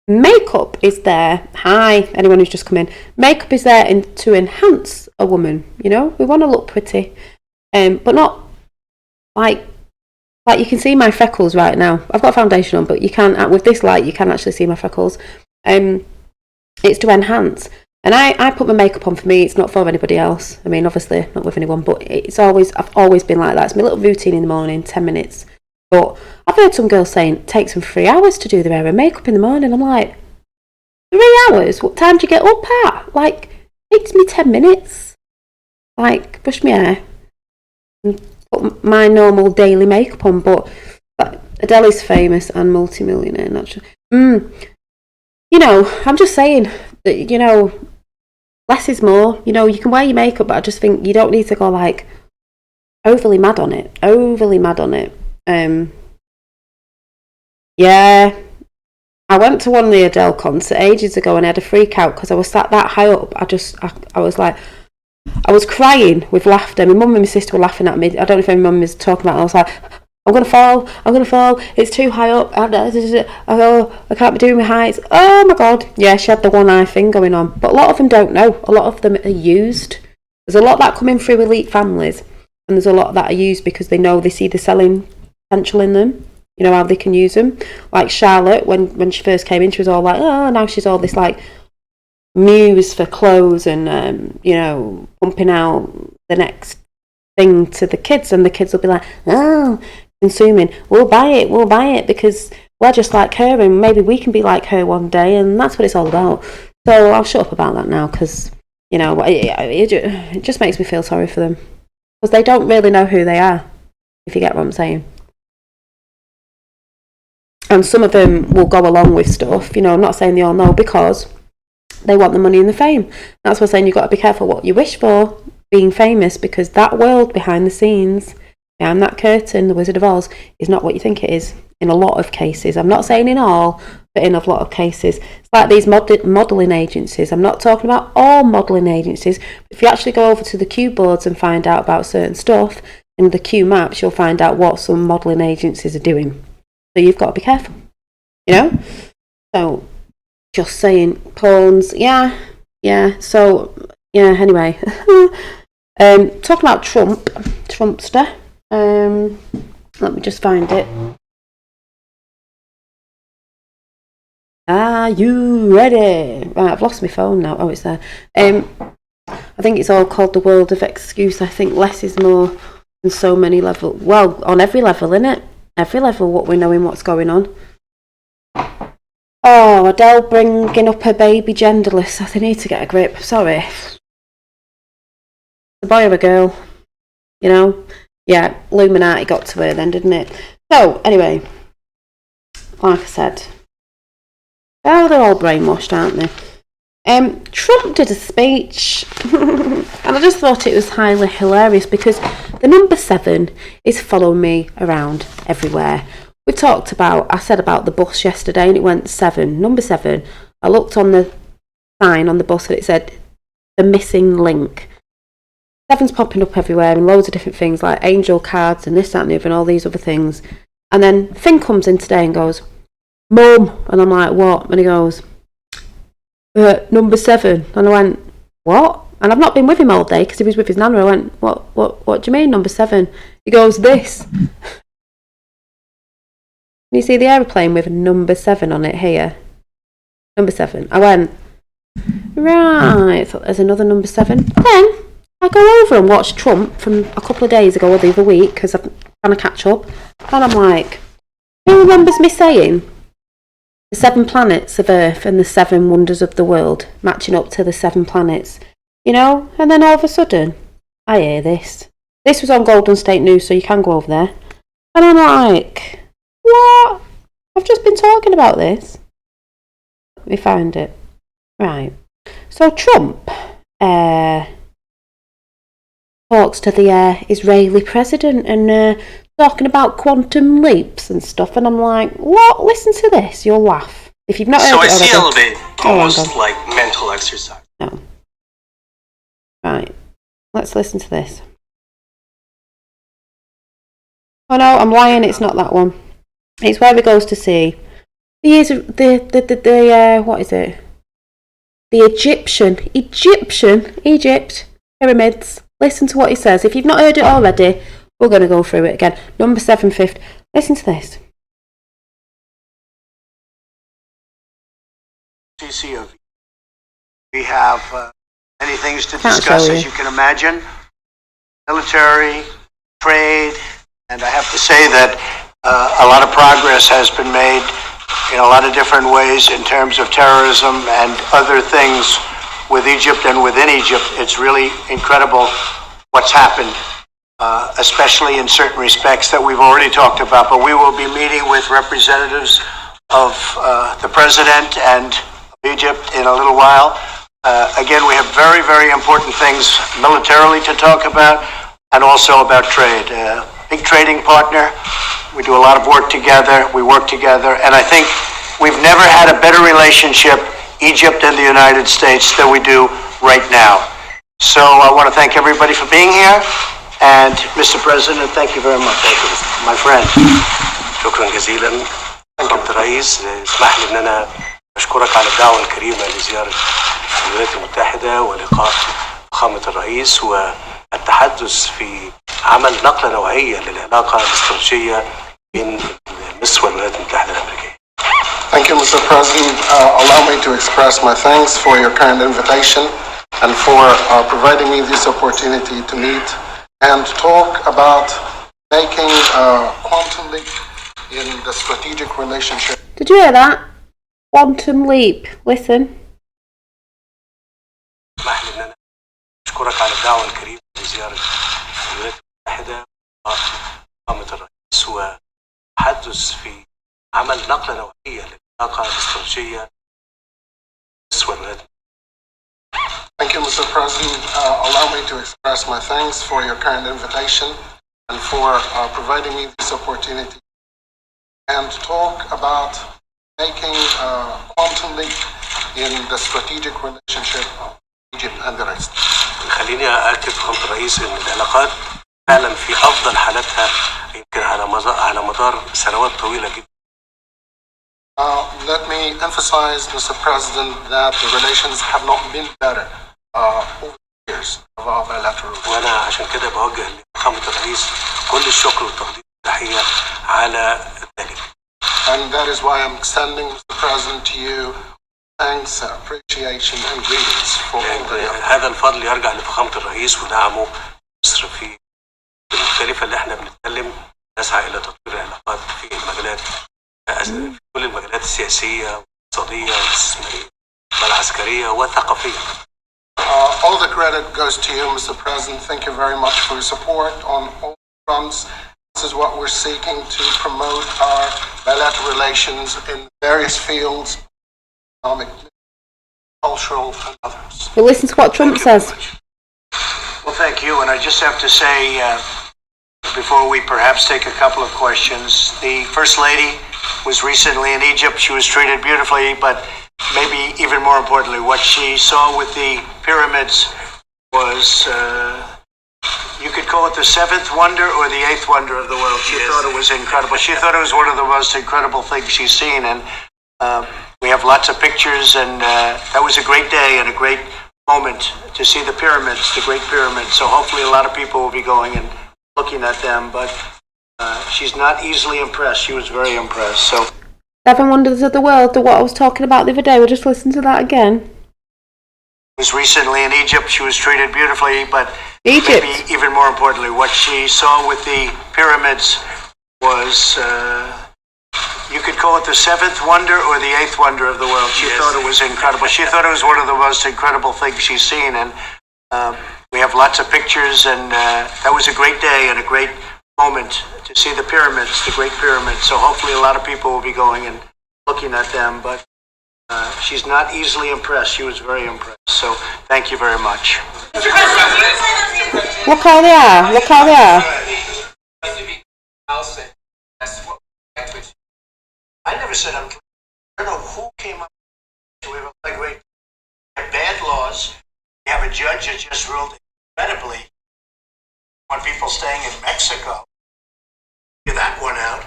makeup is there. Hi, anyone who's just come in. Makeup is there to enhance a woman. We want to look pretty, but not like you can see my freckles right now. I've got foundation on, but you can, with this light, you can actually see my freckles. It's to enhance. And I put my makeup on for me. It's not for anybody else. I mean, obviously not with anyone, but I've always been like that. It's my little routine in the morning, 10 minutes. But I've heard some girls saying it takes them 3 hours to do their hair and makeup in the morning. I'm like, 3 hours? What time do you get up at? Like, it takes me 10 minutes. Like, brush my hair and put my normal daily makeup on. But Adele is famous and multi-millionaire, naturally. I'm just saying that, less is more. You can wear your makeup, but I just think you don't need to go like overly mad on it. Yeah, I went to one of the Adele concert ages ago and I had a freak out because I was sat that high up. I was like, I was crying with laughter. My mum and my sister were laughing at me. I don't know if my mum was talking about it. I was like, I'm going to fall, it's too high up, I can't be doing my heights, oh my god. Yeah, she had the one eye thing going on, but a lot of them don't know, a lot of them are used. There's a lot that come in through elite families, and there's a lot that are used because they see the selling potential in them, how they can use them. Like Charlotte, when she first came in, she was all like, oh, now she's all this like muse for clothes and, pumping out the next thing to the kids, and the kids will be like, oh, consuming, we'll buy it because we're just like her and maybe we can be like her one day, and that's what it's all about. So I'll shut up about that now because it just makes me feel sorry for them because they don't really know who they are, if you get what I'm saying. And some of them will go along with stuff, I'm not saying they all know, because they want the money and the fame. That's why I'm saying you've got to be careful what you wish for being famous, because that world behind the scenes behind that curtain, the Wizard of Oz, is not what you think it is in a lot of cases. I'm not saying in all, but in a lot of cases. It's like these modelling agencies. I'm not talking about all modelling agencies. If you actually go over to the Q boards and find out about certain stuff, in the Q maps, you'll find out what some modelling agencies are doing. So you've got to be careful, you know? So, just saying, pawns, yeah. So, yeah, anyway. Talking about Trumpster. Let me just find it. Are you ready? Right, I've lost my phone now. Oh, it's there. I think it's all called the world of excuse. I think less is more on so many levels. Well, on every level, innit? Every level, what we're knowing what's going on. Oh, Adele bringing up her baby genderless. They need to get a grip. Sorry. A boy or a girl, you know? Yeah, Illuminati got to her then, didn't it? So, anyway, like I said, oh, they're all brainwashed, aren't they? Trump did a speech, and I just thought it was highly hilarious because the number 7 is following me around everywhere. I said about the bus yesterday, and it went 7, number 7. I looked on the sign on the bus and it said, the missing link. 7's popping up everywhere and loads of different things like angel cards and this, that and the other and all these other things. And then Finn comes in today and goes, Mum, and I'm like, what? And he goes, number 7. And I went, what? And I've not been with him all day because he was with his nana. I went, what do you mean, number 7? He goes, this. Can you see the aeroplane with number 7 on it here? Number 7. I went, right, so there's another number 7. Then I go over and watch Trump from a couple of days ago or the other week because I'm trying to catch up. And I'm like, who remembers me saying the 7 planets of Earth and the 7 wonders of the world matching up to the 7 planets? You know? And then all of a sudden, I hear this. This was on Golden State News, so you can go over there. And I'm like, what? I've just been talking about this. Let me find it. Right. So Trump talks to the Israeli president and talking about quantum leaps and stuff, and I'm like, what? Listen to this, you'll laugh. If you've not heard it already. So I see Elevate almost like mental exercise. No. Right. Let's listen to this. Oh no, I'm lying, it's not that one. It's where he goes to see what is it? The Egypt pyramids. Listen to what he says. If you've not heard it already, we're going to go through it again. Number 7, 5th. Listen to this.
CCOV. We have many things to discuss, as you can imagine. Military, trade, and I have to say that a lot of progress has been made in a lot of different ways in terms of terrorism and other things with Egypt and within Egypt. It's really incredible what's happened, especially in certain respects that we've already talked about. But we will be meeting with representatives of the president and Egypt in a little while. Again, we have very, very important things militarily to talk about and also about trade. Big trading partner. We do a lot of work together. We work together. And I think we've never had a better relationship, Egypt and the United States, than we do right now. So I want to thank everybody for being here. And Mr. President, thank you very much. Thank you, my friend.
شكرا جزيلا. فخامة الرئيس، اسمح لي ان انا اشكرك على الدعوة الكريمة لزيارة الولايات المتحدة ولقاء فخامة الرئيس والتحدث في عمل نقلة نوعية للعلاقة الاستراتيجية بين مصر والولايات المتحدة الأمريكية.
Thank you, Mr. President. Allow me to express my thanks for your kind invitation and for providing me this opportunity to meet and talk about making a quantum leap in the strategic relationship.
Did you hear that? Quantum leap. Listen.
اسمح لي ان انا اشكرك على الدعوة الكريمة لزيارة الولايات المتحدة وفخامة الرئيس والتحدث في عمل نقلة نوعية للعلاقة الاستراتيجية مصر والولايات المتحدة.
Thank you, Mr. President. Allow me to express my thanks for your kind invitation and for providing me this opportunity and talk about making a quantum leap in the strategic relationship of Egypt and the rest.
خليني أأكد فخامة الرئيس إن العلاقات فعلا في أفضل حالاتها يمكن على مدار سنوات طويلة جدا.
Let me emphasize, Mr. President, that the relations have not been better over the years of our bilateral relations.
وأنا عشان كده بوجه لفخامة الرئيس كل الشكر والتقدير والتحية على ذلك.
And that is why I'm extending, Mr. President, to you thanks, appreciation, and greetings for all the efforts.
هذا الفضل يرجع لفخامة الرئيس ودعمه مصر في المختلفة اللي احنا بنتكلم نسعى إلى تطوير العلاقات في المجالات في كل المجالات السياسية والاقتصادية والاستثمارية والعسكرية والثقافية.
All the credit goes to you, Mr. President. Thank you very much for your support on all fronts. This is what we're seeking to promote our bilateral relations in various fields, economic, cultural, and others.
But listen to what Trump says.
Well, thank you. And I just have to say, before we perhaps take a couple of questions, the First Lady was recently in Egypt. She was treated beautifully, but maybe even more importantly, what she saw with the pyramids was, you could call it the seventh wonder or the eighth wonder of the world. She thought it was incredible. She thought it was one of the most incredible things she's seen. And we have lots of pictures, and that was a great day and a great moment to see the pyramids, the Great Pyramids. So hopefully a lot of people will be going and looking at them. But she's not easily impressed. She was very impressed. So
7 Wonders of the World, what I was talking about the other day. We'll just listen to that again.
Was recently in Egypt. She was treated beautifully, but
Egypt.
maybe even more importantly, what she saw with the pyramids was, you could call it the seventh wonder or the eighth wonder of the world. She thought it was incredible. She thought it was one of the most incredible things she's seen. And we have lots of pictures, and that was a great day and a great moment to see the pyramids, the Great Pyramids. So hopefully a lot of people will be going and looking at them. But she's not easily impressed. She was very impressed. So thank you very much.
Look how they are. Look how they are.
I never said I'm clean. I don't know who came up with like bad laws. We have a judge that just ruled incredibly on people staying in Mexico. Get that one out.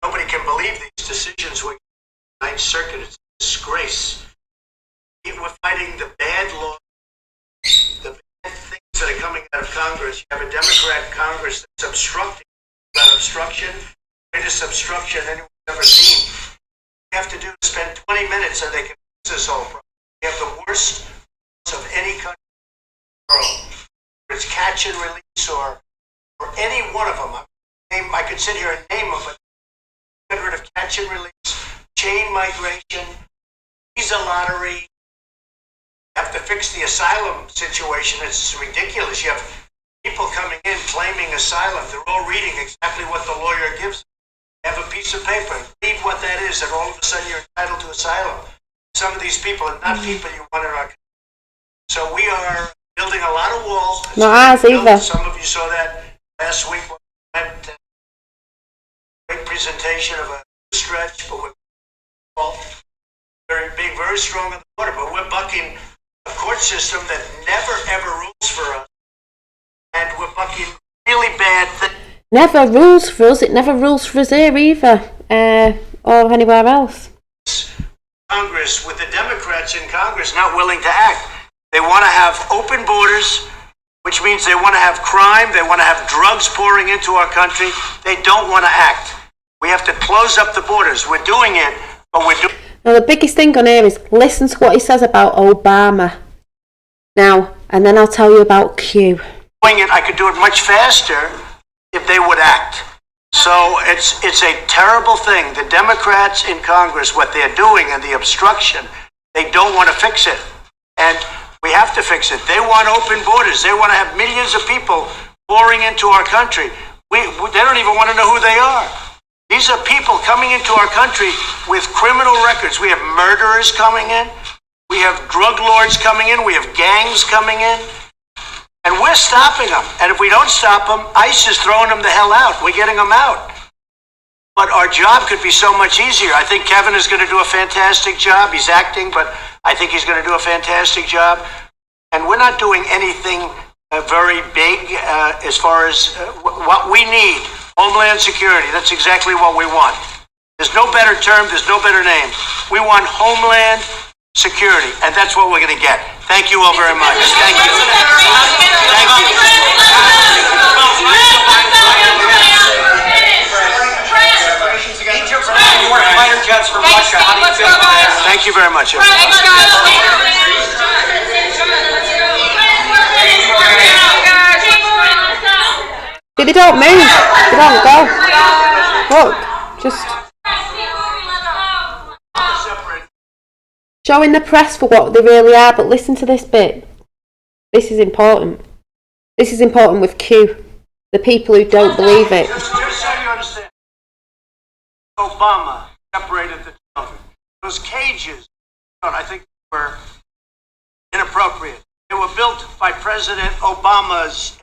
Nobody can believe these decisions. With the Ninth Circuit, it's a disgrace. We're fighting the bad law, the bad things that are coming out of Congress. You have a Democrat Congress that's obstructing. That obstruction, greatest obstruction anyone's ever seen. We have to do is spend 20 minutes and they can fix this whole problem. We have the worst of any country in the world. Whether it's catch and release or any one of them. I could sit here and name them, but get rid of catch and release, chain migration, visa lottery. You have to fix the asylum situation. It's ridiculous. You have people coming in claiming asylum. They're all reading exactly what the lawyer gives them. You have a piece of paper, read what that is, and all of a sudden you're entitled to asylum. Some of these people are not people you want in our country. So we are building a lot of walls.
Not ours either.
Some of you saw that last week when we went. Great presentation of a stretch, but we're being very strong on the border. But we're bucking a court system that never ever rules for us, and we're bucking really bad things.
Never rules for us. It never rules for us here either, or anywhere else.
Congress, with the Democrats in Congress not willing to act. They want to have open borders, which means they want to have crime. They want to have drugs pouring into our country. They don't want to act. We have to close up the borders. We're doing it, but we're doing.
Now the biggest thing on here is listen to what he says about Obama. Now, and then I'll tell you about Q.
Doing it, I could do it much faster if they would act. So it's a terrible thing. The Democrats in Congress, what they're doing and the obstruction, they don't want to fix it. And we have to fix it. They want open borders. They want to have millions of people pouring into our country. They don't even want to know who they are. These are people coming into our country with criminal records. We have murderers coming in. We have drug lords coming in. We have gangs coming in. And we're stopping them. And if we don't stop them, ICE is throwing them the hell out. We're getting them out. But our job could be so much easier. I think Kevin is going to do a fantastic job. He's acting, but I think he's going to do a fantastic job. And we're not doing anything very big as far as what we need. Homeland Security. That's exactly what we want. There's no better term. There's no better name. We want Homeland Security, and that's what we're going to get. Thank you all very much. Thank you. Thank you. Thank you very much.
They don't move. They don't go. Look, just showing the press for what they really are. But listen to this bit. This is important. This is important with Q. The people who don't believe it.
Just so you understand, Obama separated the children. Those cages, I think, were inappropriate. They were built by President Obama's.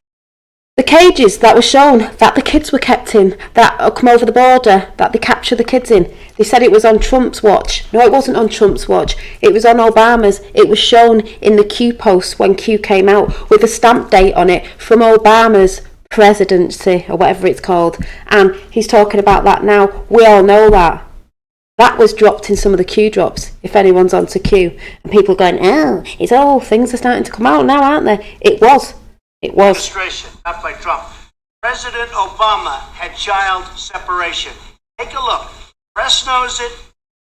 The cages that were shown that the kids were kept in, that come over the border, that they capture the kids in, they said it was on Trump's watch. No, it wasn't on Trump's watch. It was on Obama's. It was shown in the Q post when Q came out with a stamp date on it from Obama's presidency or whatever it's called. And he's talking about that now. We all know that. That was dropped in some of the Q drops, if anyone's onto Q. And people going, it's all things are starting to come out now, aren't they? It was. It was.
Administration, not by Trump. President Obama had child separation. Take a look. Press knows it.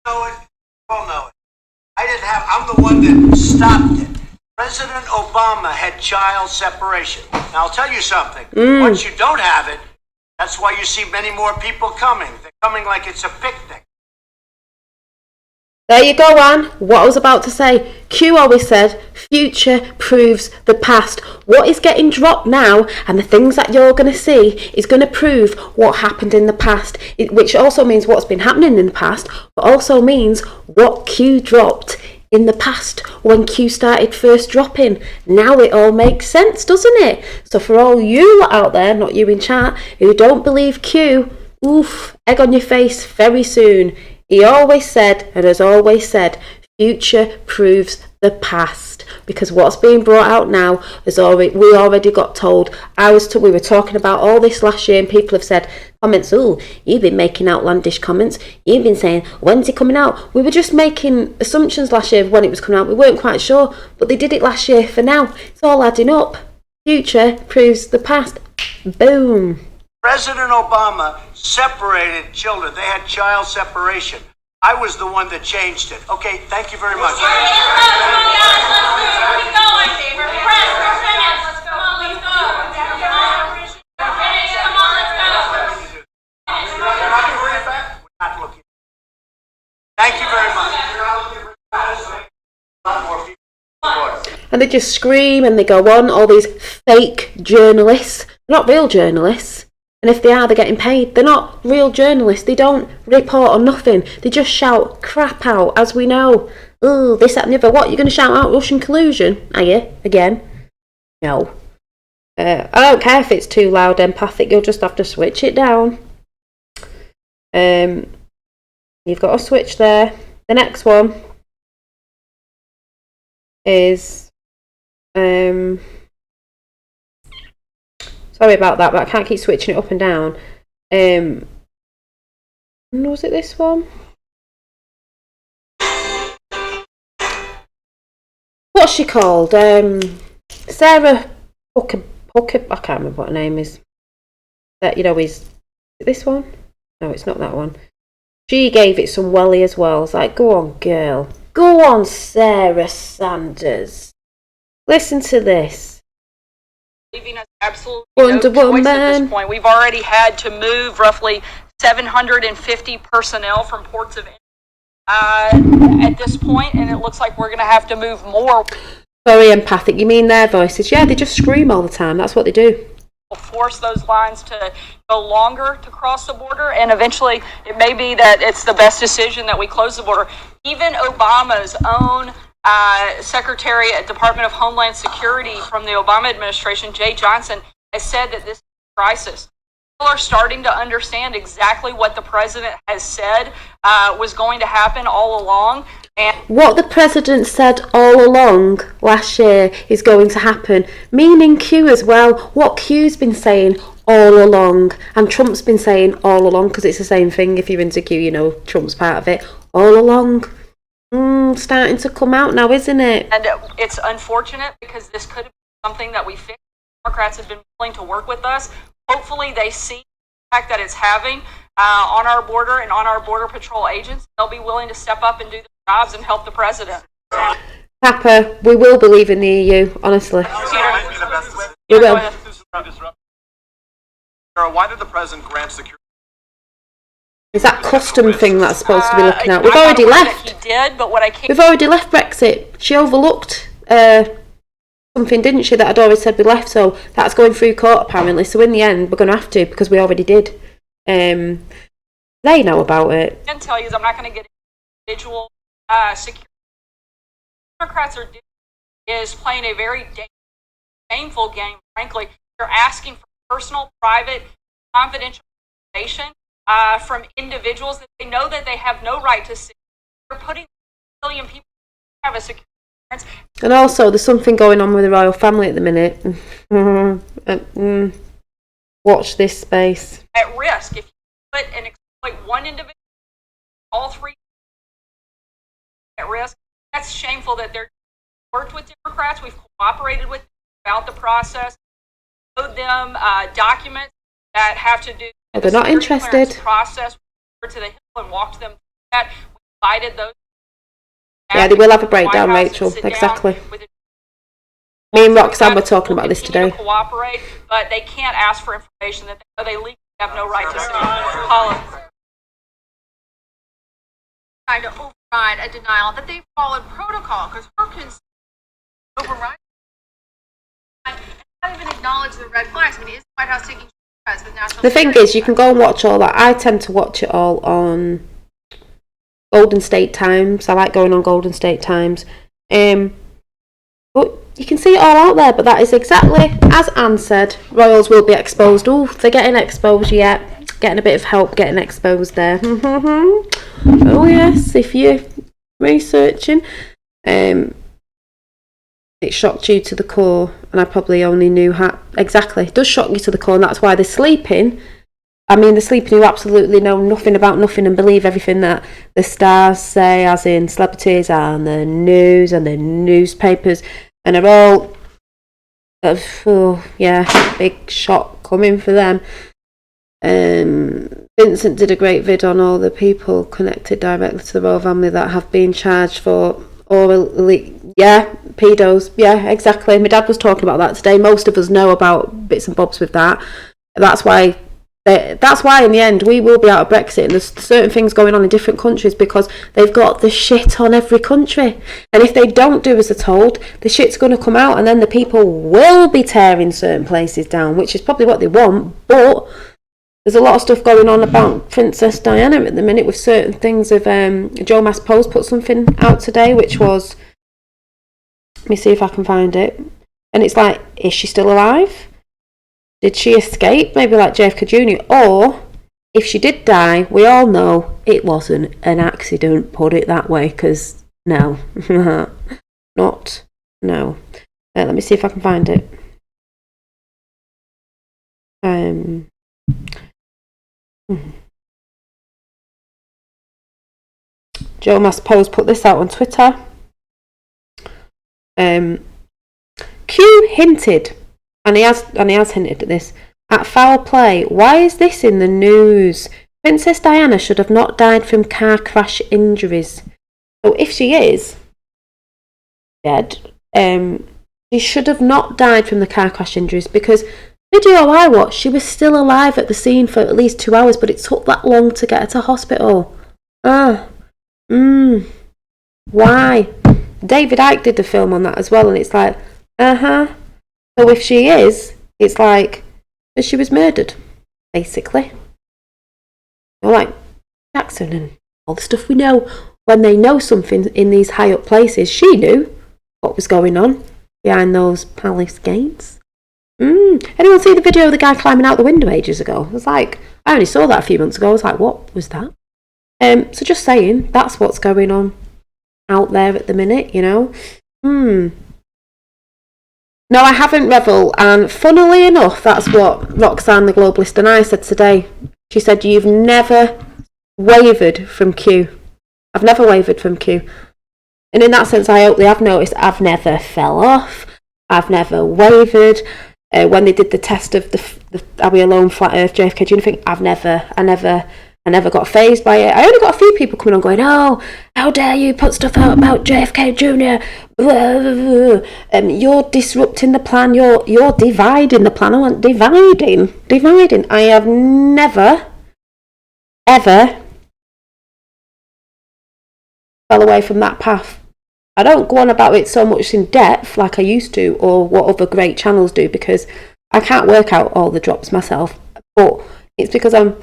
Know it. You all know it. I'm the one that stopped it. President Obama had child separation. Now I'll tell you something. Once you don't have it, that's why you see many more people coming. They're coming like it's a picnic.
There you go, Anne. What I was about to say. Q always said, future proves the past. What is getting dropped now and the things that you're going to see is going to prove what happened in the past, which also means what's been happening in the past, but also means what Q dropped in the past when Q started first dropping. Now it all makes sense, doesn't it? So for all you lot out there, not you in chat, who don't believe Q, egg on your face very soon. He always said, and has always said, future proves the past. Because what's being brought out now is we already got told. We were talking about all this last year, and people have said comments. You've been making outlandish comments. You've been saying, when's it coming out? We were just making assumptions last year of when it was coming out. We weren't quite sure, but they did it last year. For now, it's all adding up. Future proves the past. Boom.
President Obama separated children. They had child separation. I was the one that changed it. Okay, thank you very much. Thank you very much.
And they just scream and they go on, all these fake journalists. They're not real journalists. And if they are, they're getting paid. They're not real journalists. They don't report on nothing. They just shout crap out, as we know. This, that, and the other. What, you're going to shout out Russian collusion? Are you? Again? No. I don't care if it's too loud, empathic. You'll just have to switch it down. You've got a switch there. The next one is... Sorry about that, but I can't keep switching it up and down. Was it this one? What's she called? Sarah Huckabee. I can't remember what her name is. Is it this one? No, it's not that one. She gave it some welly as well. It's like, go on, girl. Go on, Sarah Sanders. Listen to this.
Leaving us absolutely
Wonder
no choice at
Woman.
this point. We've already had to move roughly 750 personnel from ports of at this point, and it looks like we're going to have to move more.
Very empathic. You mean their voices? Yeah, they just scream all the time. That's what they do.
We'll force those lines to go longer to cross the border, and eventually it may be that it's the best decision that we close the border. Even Obama's own Secretary at Department of Homeland Security from the Obama administration, Jay Johnson, has said that this is a crisis. People are starting to understand exactly what the president has said was going to happen all along. And
what the president said all along last year is going to happen, meaning Q as well. What Q's been saying all along, and Trump's been saying all along, because it's the same thing. If you're into Q, you know Trump's part of it all along. Starting to come out now, isn't it?
And it's unfortunate because this could have been something that we fixed. Democrats have been willing to work with us. Hopefully they see the impact that it's having on our border and on our Border Patrol agents. They'll be willing to step up and do their jobs and help the president.
Papa, we will believe in the EU, honestly. We will.
Why did the president grant security?
Is that custom thing that's supposed to be looking at? We've already left.
He did, but what I can't.
We've already left Brexit. She overlooked something, didn't she, that I'd always said we left, so that's going through court apparently. So in the end, we're going to have to, because we already did. They know about it.
I can tell you is I'm not going to get individual security. What Democrats are doing is playing a very shameful game, frankly. They're asking for personal, private, confidential information from individuals that they know that they have no right to see. They're putting a million people who have a security clearance.
And also, there's something going on with the royal family at the minute. Watch this space.
At risk. If you put and exploit one individual, all three at risk, that's shameful that they're worked with Democrats. We've cooperated with them about the process, showed them documents that have to do with
they're not interested.
Process to the Hill and walked them through that. We invited those.
Yeah, they will have a breakdown, Rachel. Exactly. Me and Roxanne were talking about this today.
Cooperate, but they can't ask for information that they know they legally have no right to see. Paula.
Trying to override a denial that they followed protocol because her concern override and not even acknowledge the red flags. I mean, is the White House taking strides with national
The thing is, you can go and watch all that. I tend to watch it all on Golden State Times. I like going on Golden State Times. But you can see it all out there. But that is exactly, as Anne said, royals will be exposed. Oh, they're getting exposed yet. Getting a bit of help getting exposed there. Oh yes, if you're researching. It shocked you to the core, and I probably only knew how exactly. It does shock you to the core, and that's why they're sleeping. I mean, they're sleeping who absolutely know nothing about nothing and believe everything that the stars say, as in celebrities and the news and the newspapers, and are all big shock coming for them. Vincent did a great vid on all the people connected directly to the royal family that have been charged for pedos. Yeah, exactly. My dad was talking about that today. Most of us know about bits and bobs with that. That's why in the end we will be out of Brexit, and there's certain things going on in different countries because they've got the shit on every country, and if they don't do as they're told, the shit's going to come out, and then the people will be tearing certain places down, which is probably what they want. But there's a lot of stuff going on about Princess Diana at the minute with certain things. Of Joe Mass-Post put something out today, which was, let me see if I can find it, and it's like, is she still alive? Did she escape, maybe like JFK Jr.? Or, if she did die, we all know it wasn't an accident, put it that way, because no. Let me see if I can find it. Joe Mass-Post put this out on Twitter. Q hinted, and he has hinted at this, at foul play. Why is this in the news? Princess Diana should have not died from car crash injuries. So if she is dead, she should have not died from the car crash injuries, because video I watched, she was still alive at the scene for at least 2 hours, but it took that long to get her to hospital. Why? David Icke did the film on that as well, and it's like, So if she is, it's like, she was murdered, basically. Or like Jackson and all the stuff we know. when they know something in these high up places. She knew what was going on behind those palace gates. Anyone see the video of the guy climbing out the window ages ago? I was like, I only saw that a few months ago. I was like, what was that? So just saying, that's what's going on out there at the minute, you know. No, I haven't, Revel. And funnily enough, that's what Roxanne, the Globalist, and I said today. She said, you've never wavered from Q. I've never wavered from Q. And in that sense, I hope they have noticed I've never fell off. I've never wavered. When they did the test of the Are We Alone, Flat Earth, JFK Jr. thing, I never got fazed by it. I only got a few people coming on going, oh, how dare you put stuff out about JFK Jr. You're disrupting the plan. You're dividing the plan. I went, dividing. I have never, ever fell away from that path. I don't go on about it so much in depth like I used to, or what other great channels do, because I can't work out all the drops myself. But it's because I'm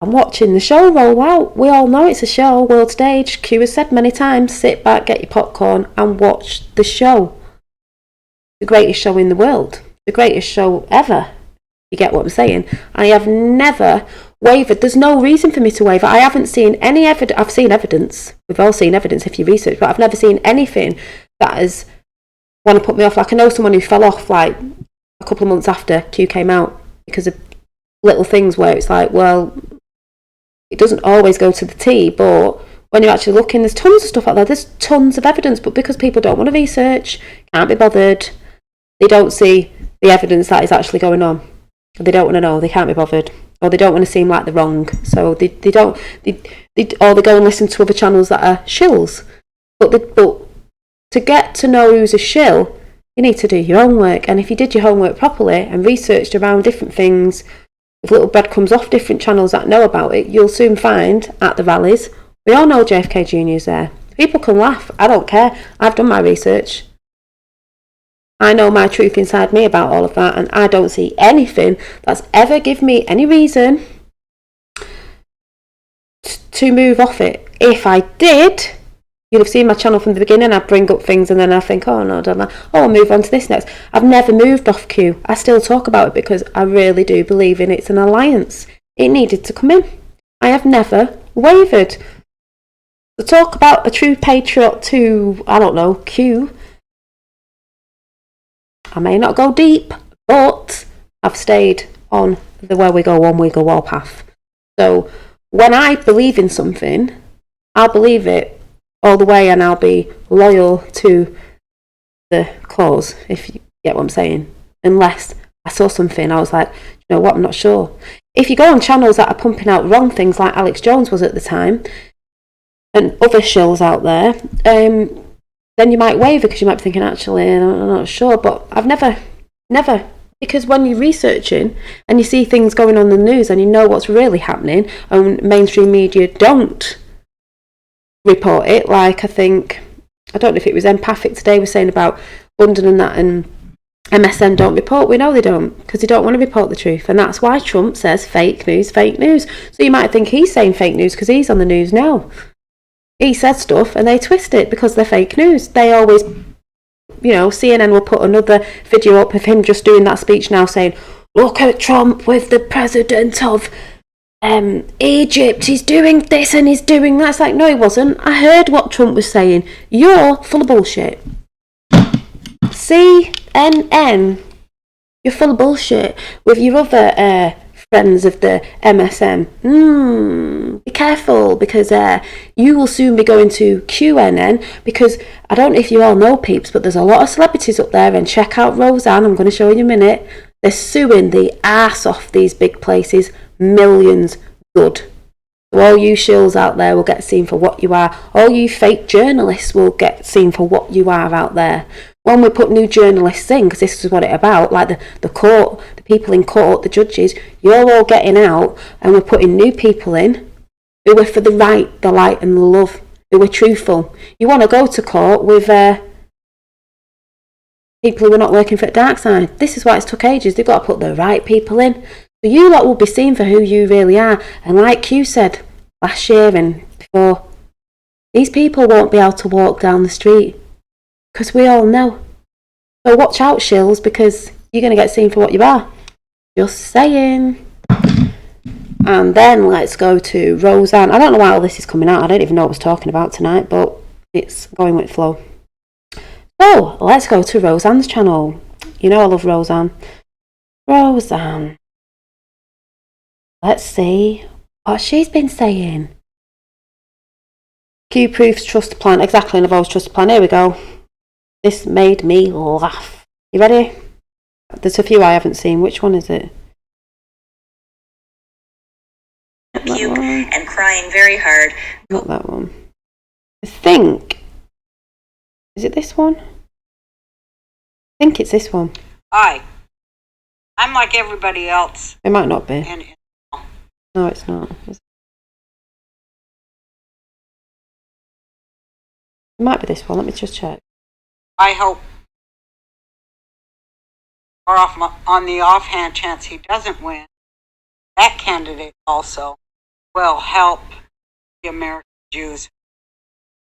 watching the show roll out. We all know it's a show, world stage. Q has said many times, sit back, get your popcorn and watch the show. The greatest show in the world. The greatest show ever. You get what I'm saying? I have never wavered. There's no reason for me to waver. I haven't seen any evidence. I've seen evidence. We've all seen evidence if you research, but I've never seen anything that has want to put me off. Like, I know someone who fell off like a couple of months after Q came out because of little things where it's like, well, it doesn't always go to the T, but when you're actually looking, there's tons of stuff out there. There's tons of evidence, but because people don't want to research, can't be bothered, they don't see the evidence that is actually going on. They don't want to know, they can't be bothered, or they don't want to seem like they're wrong, so they go and listen to other channels that are shills. But to get to know who's a shill, you need to do your homework, and if you did your homework properly and researched around different things, with little breadcrumbs off different channels that know about it, you'll soon find at the rallies, we all know JFK Jr. is there. People can laugh, I don't care, I've done my research. I know my truth inside me about all of that, and I don't see anything that's ever given me any reason to move off it. If I did, you'll have seen my channel from the beginning. I bring up things and then I think, oh no, don't know. Oh, I'll move on to this next. I've never moved off Q. I still talk about it because I really do believe in it's an alliance. It needed to come in. I have never wavered. To talk about a true patriot to, I don't know, Q, I may not go deep, but I've stayed on the where we go, one we go all path. So when I believe in something, I'll believe it all the way and I'll be loyal to the cause, if you get what I'm saying. Unless I saw something, I was like, you know what, I'm not sure. If you go on channels that are pumping out wrong things like Alex Jones was at the time, and other shills out there, then you might waver because you might be thinking, actually, I'm not sure. But I've never, because when you're researching and you see things going on in the news and you know what's really happening, and mainstream media don't report it, like I don't know if it was Empathic today was saying about London and that, and MSN don't report. We know they don't, because they don't want to report the truth, and that's why Trump says fake news. So you might think he's saying fake news because he's on the news now. He said stuff and they twist it because they're fake news. They always, CNN will put another video up of him just doing that speech now saying, look at Trump with the president of Egypt. He's doing this and he's doing that. It's like, no, he wasn't. I heard what Trump was saying. You're full of bullshit. CNN, you're full of bullshit. With your other friends of the MSM, be careful, because you will soon be going to QNN, because I don't know if you all know, peeps, but there's a lot of celebrities up there, and check out Roseanne, I'm going to show you in a minute. They're suing the ass off these big places, millions good. So all you shills out there will get seen for what you are. All you fake journalists will get seen for what you are out there. When we put new journalists in, because this is what it's about, like the court, the people in court, the judges, you're all getting out, and we're putting new people in who are for the right, the light and the love, who are truthful. You want to go to court with people who are not working for the dark side. This is why it's took ages. They've got to put the right people in. So you lot will be seen for who you really are. And like you said last year and before, These people won't be able to walk down the street because we all know. So watch out, shills, because you're going to get seen for what you are. Just saying. And then let's go to Roseanne. I don't know why all this is coming out. I don't even know what I was talking about tonight, but it's going with flow. So let's go to Roseanne's channel. You know I love Roseanne. Roseanne. Let's see what she's been saying. Q proofs trust plan. Exactly, Navo's trust plan. Here we go. This made me laugh. You ready? There's a few I haven't seen. Which one is it?
Puke and crying very hard.
Not that one. I think. Is it this one? I think it's this one.
Hi. I'm like everybody else.
It might not be.
And
No, it's not. It might be this one. Let me just check.
I hope, or on the offhand chance he doesn't win, that candidate also will help the American Jews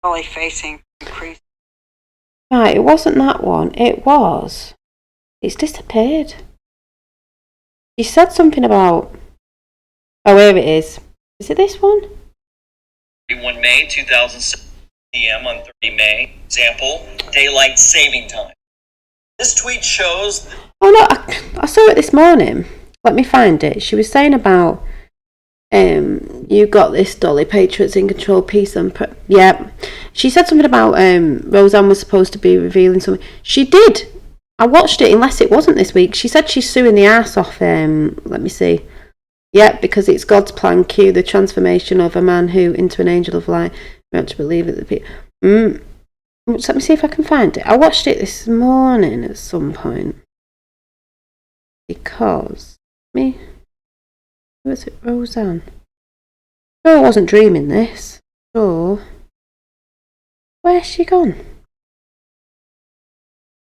really facing increase.
Right, it wasn't that one. It was. It's disappeared. She said something about. Oh, here it is. Is it this one?
31 May 2007 p.m. on 30 May. Example, daylight saving time. This tweet shows.
Oh no, I saw it this morning. Let me find it. She was saying about you got this, Dolly, Patriots in control, peace and yeah. She said something about Roseanne was supposed to be revealing something. She did. I watched it, unless it wasn't this week. She said she's suing the arse off let me see. Yeah, because it's God's plan. Cue the transformation of a man who into an angel of light. We have to believe it. Let me see if I can find it. I watched it this morning at some point. Because was it Roseanne? No, I wasn't dreaming this. So where's she gone?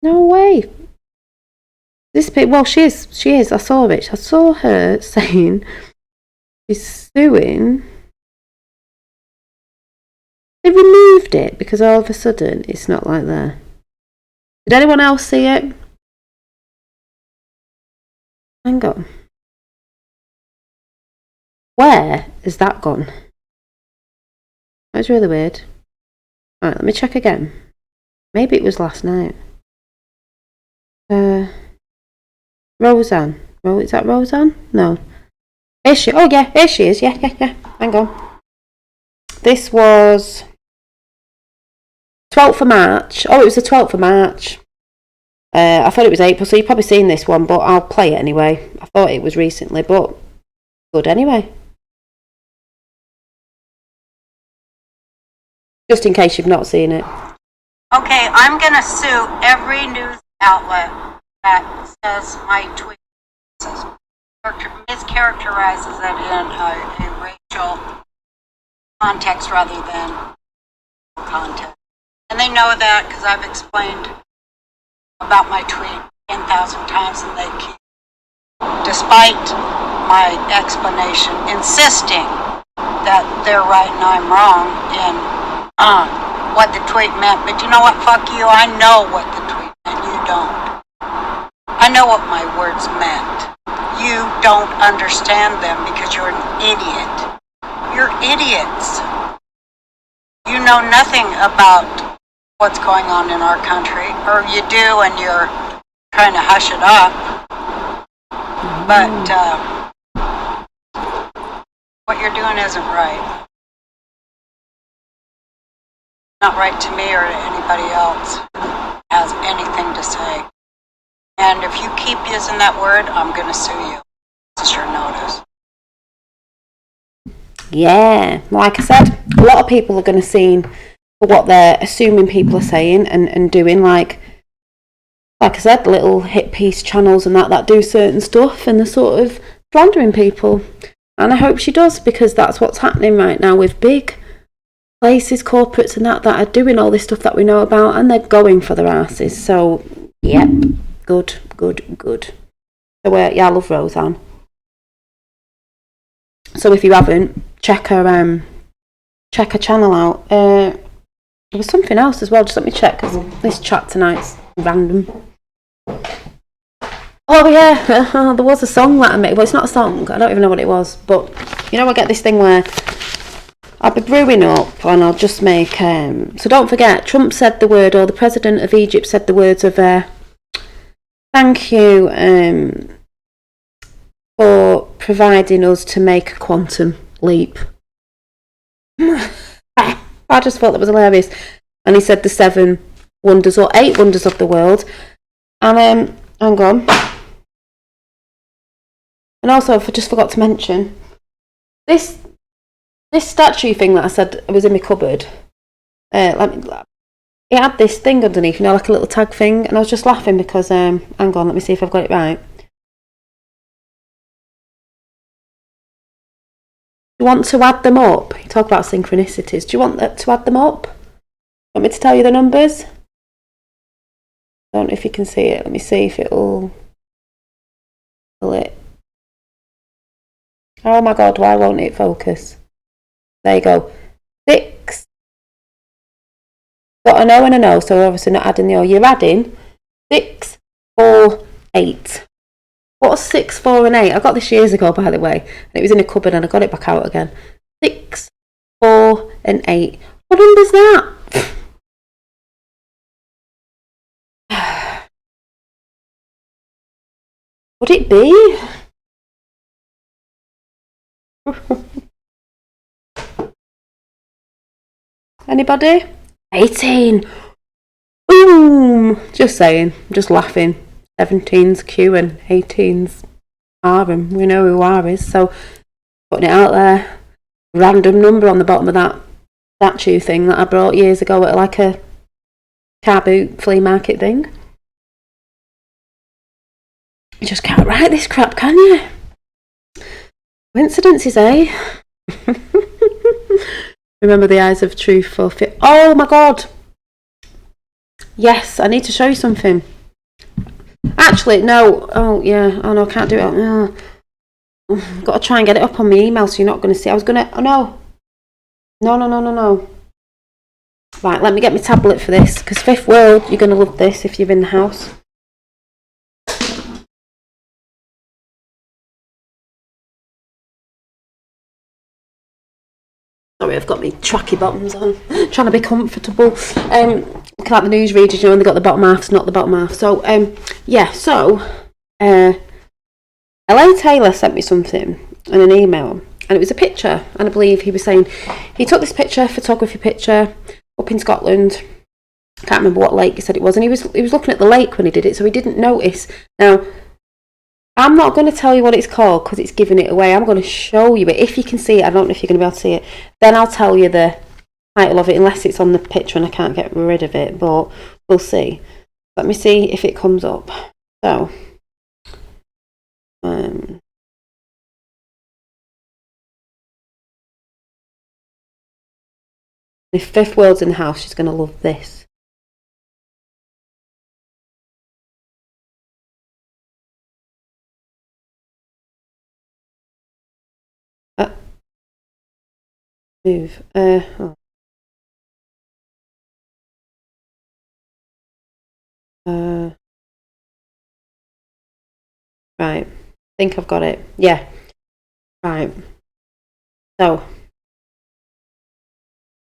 No way. This bit, well, she is. I saw it. I saw her saying she's suing. They removed it because all of a sudden it's not like there. Did anyone else see it? Hang on. Where is that gone? That's really weird. Alright, let me check again. Maybe it was last night. Roseanne. Is that Roseanne? No. Is she? Oh yeah, here she is. Yeah. Hang on. This was 12th of March. Oh, it was the 12th of March. I thought it was April, so you've probably seen this one, but I'll play it anyway. I thought it was recently, but good anyway. Just in case you've not seen it.
Okay, I'm going to sue every news outlet that says my tweet mischaracterizes it in a racial context rather than context. And they know that because I've explained about my tweet 10,000 times, and they keep, despite my explanation, insisting that they're right and I'm wrong in what the tweet meant. But you know what? Fuck you. I know what the tweet meant. You don't. I know what my words meant. You don't understand them because you're an idiot. You're idiots. You know nothing about what's going on in our country, or you do and you're trying to hush it up. But what you're doing isn't right. Not right to me or to anybody else who has anything to say. And if you keep using that word, I'm going to sue you. This is your notice.
Yeah, like I said, a lot of people are going to see what they're assuming people are saying and doing, like I said, little hit piece channels and that do certain stuff, and they're sort of slandering people. And I hope she does, because that's what's happening right now with big places, corporates and that are doing all this stuff that we know about, and they're going for their asses. So, yep, good. So, yeah, I love Roseanne. So if you haven't, check her channel out. There was something else as well. Just let me check, because this chat tonight's random. Oh yeah, there was a song that I made. Well, it's not a song. I don't even know what it was. But you know, I get this thing where I'll be brewing up and I'll just make. So don't forget, Trump said the word, or the president of Egypt said the words of thank you for providing us to make a quantum leap. I just thought that was hilarious. And he said the 7 wonders or 8 wonders of the world. And hang on. And also, I just forgot to mention this statue thing that I said was in my cupboard. It had this thing underneath, you know, like a little tag thing, and I was just laughing because hang on, let me see if I've got it right. Do you want to add them up? You talk about synchronicities. Do you want to add them up? Want me to tell you the numbers? I don't know if you can see it. Let me see if it'll pull it. Oh my god, why won't it focus? There you go. 6. Got an O and an O, so we're obviously not adding the O. You're adding 6, 4, 8. What's 6, 4 and 8? I got this years ago, by the way. And it was in a cupboard and I got it back out again. 6, 4 and 8. What number's that? Would it be? Anybody? 18. Boom! Just saying. Just laughing. 17's Q and 18's R, and we know who R is, so putting it out there. Random number on the bottom of that statue thing that I brought years ago at like a car boot flea market thing. You just can't write this crap, can you? Coincidences, eh? Remember the eyes of truth for fit. Oh my god! Yes, I need to show you something. Actually, no. Oh yeah. Oh no, I can't do it. Oh, I've got to try and get it up on my email so you're not going to see. I was going to. Oh no. No. Right, let me get my tablet for this, because Fifth World, you're going to love this if you're in the house. Sorry, I've got my tracky bottoms on, trying to be comfortable. Looking at the news readers, you know, and they got the bottom half, not the bottom half. So, yeah, so, LA Taylor sent me something in an email, and it was a picture, and I believe he was saying he took this picture, photography picture, up in Scotland. I can't remember what lake he said it was, and he was looking at the lake when he did it, so he didn't notice. Now, I'm not going to tell you what it's called because it's giving it away. I'm going to show you it. If you can see it, I don't know if you're going to be able to see it. Then I'll tell you the title of it, unless it's on the picture and I can't get rid of it. But we'll see. Let me see if it comes up. So, if Fifth World's in the house, she's going to love this. Move. Right. I think I've got it. Yeah. Right. So,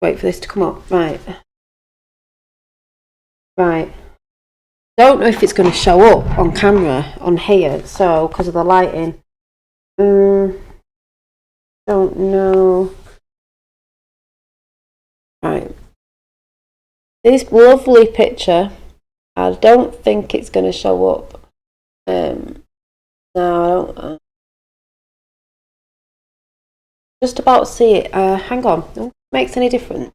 wait for this to come up. Right. Don't know if it's going to show up on camera on here, so because of the lighting. Don't know. Right. This lovely picture, I don't think it's going to show up. No, I don't. Just about see it. Hang on. Don't makes any difference.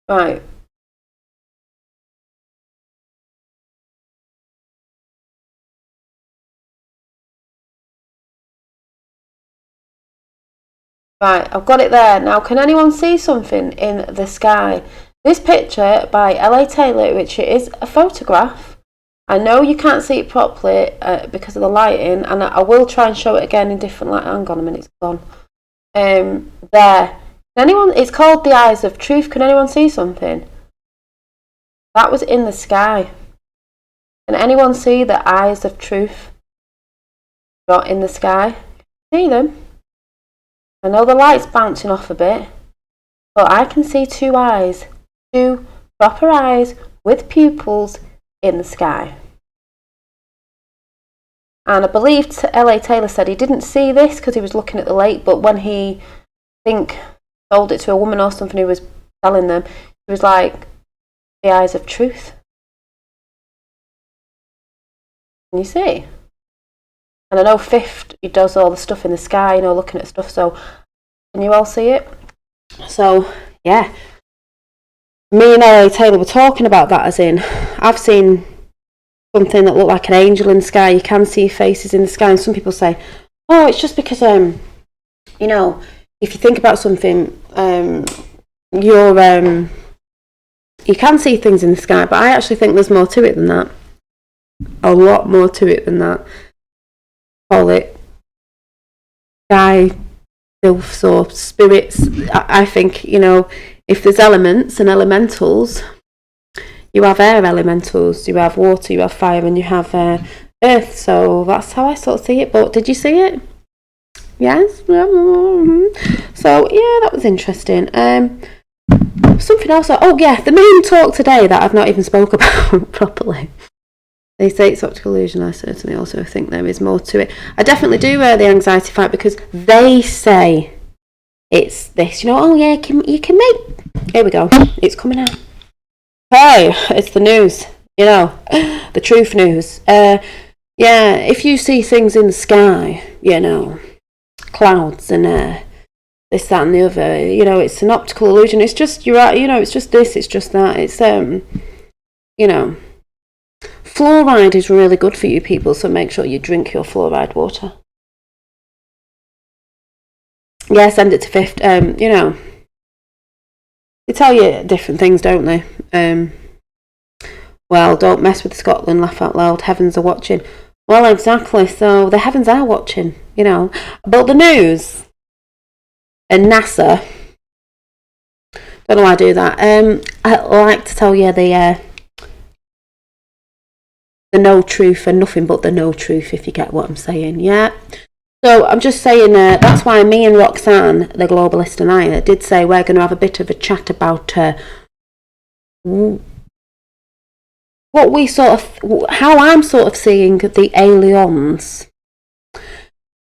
Right. Right, I've got it there. Now, can anyone see something in the sky? This picture by LA Taylor, which is a photograph I know you can't see it properly because of the lighting, and I will try and show it again in different light. Hang on a minute, it's gone. There. It's called the Eyes of Truth. Can anyone see something? That was in the sky. Can anyone see the Eyes of Truth? Not in the sky. See them? I know the light's bouncing off a bit, but I can see two eyes. Two proper eyes with pupils in the sky. And I believe L.A. Taylor said he didn't see this because he was looking at the lake, but when he, told it to a woman or something who was telling them, it was like the eyes of truth. Can you see? And I know Fifth, he does all the stuff in the sky, looking at stuff, so can you all see it? So, yeah. Me and L.A. Taylor were talking about that, as in, I've seen something that looked like an angel in the sky. You can see faces in the sky, and some people say, oh, it's just because, if you think about something, you can see things in the sky, but I actually think there's more to it than that. A lot more to it than that. Call it sky, sylphs or spirits. I think, if there's elements and elementals, you have air elementals, you have water, you have fire, and you have earth. So that's how I sort of see it. But did you see it? Yes. So yeah, that was interesting. Something else. Oh yeah, the main talk today that I've not even spoke about properly. They say it's optical illusion. I certainly also think there is more to it. I definitely do the anxiety fight because they say it's this. Oh yeah, you can make. Here we go. It's coming out. Hey, it's the news. The truth news. Yeah, if you see things in the sky, clouds and this, that, and the other. It's an optical illusion. It's just you're right. It's just this. It's just that. It's fluoride is really good for you people, so make sure you drink your fluoride water. Yeah, send it to Fifth. They tell you different things, don't they? Well, don't mess with Scotland, laugh out loud, heavens are watching. Well, exactly, so the heavens are watching, But the news and NASA, don't know why I do that. I like to tell you the no truth and nothing but the no truth, if you get what I'm saying, yeah? So I'm just saying that's why me and Roxanne, the globalist, and I did say we're going to have a bit of a chat about what we how I'm sort of seeing the aliens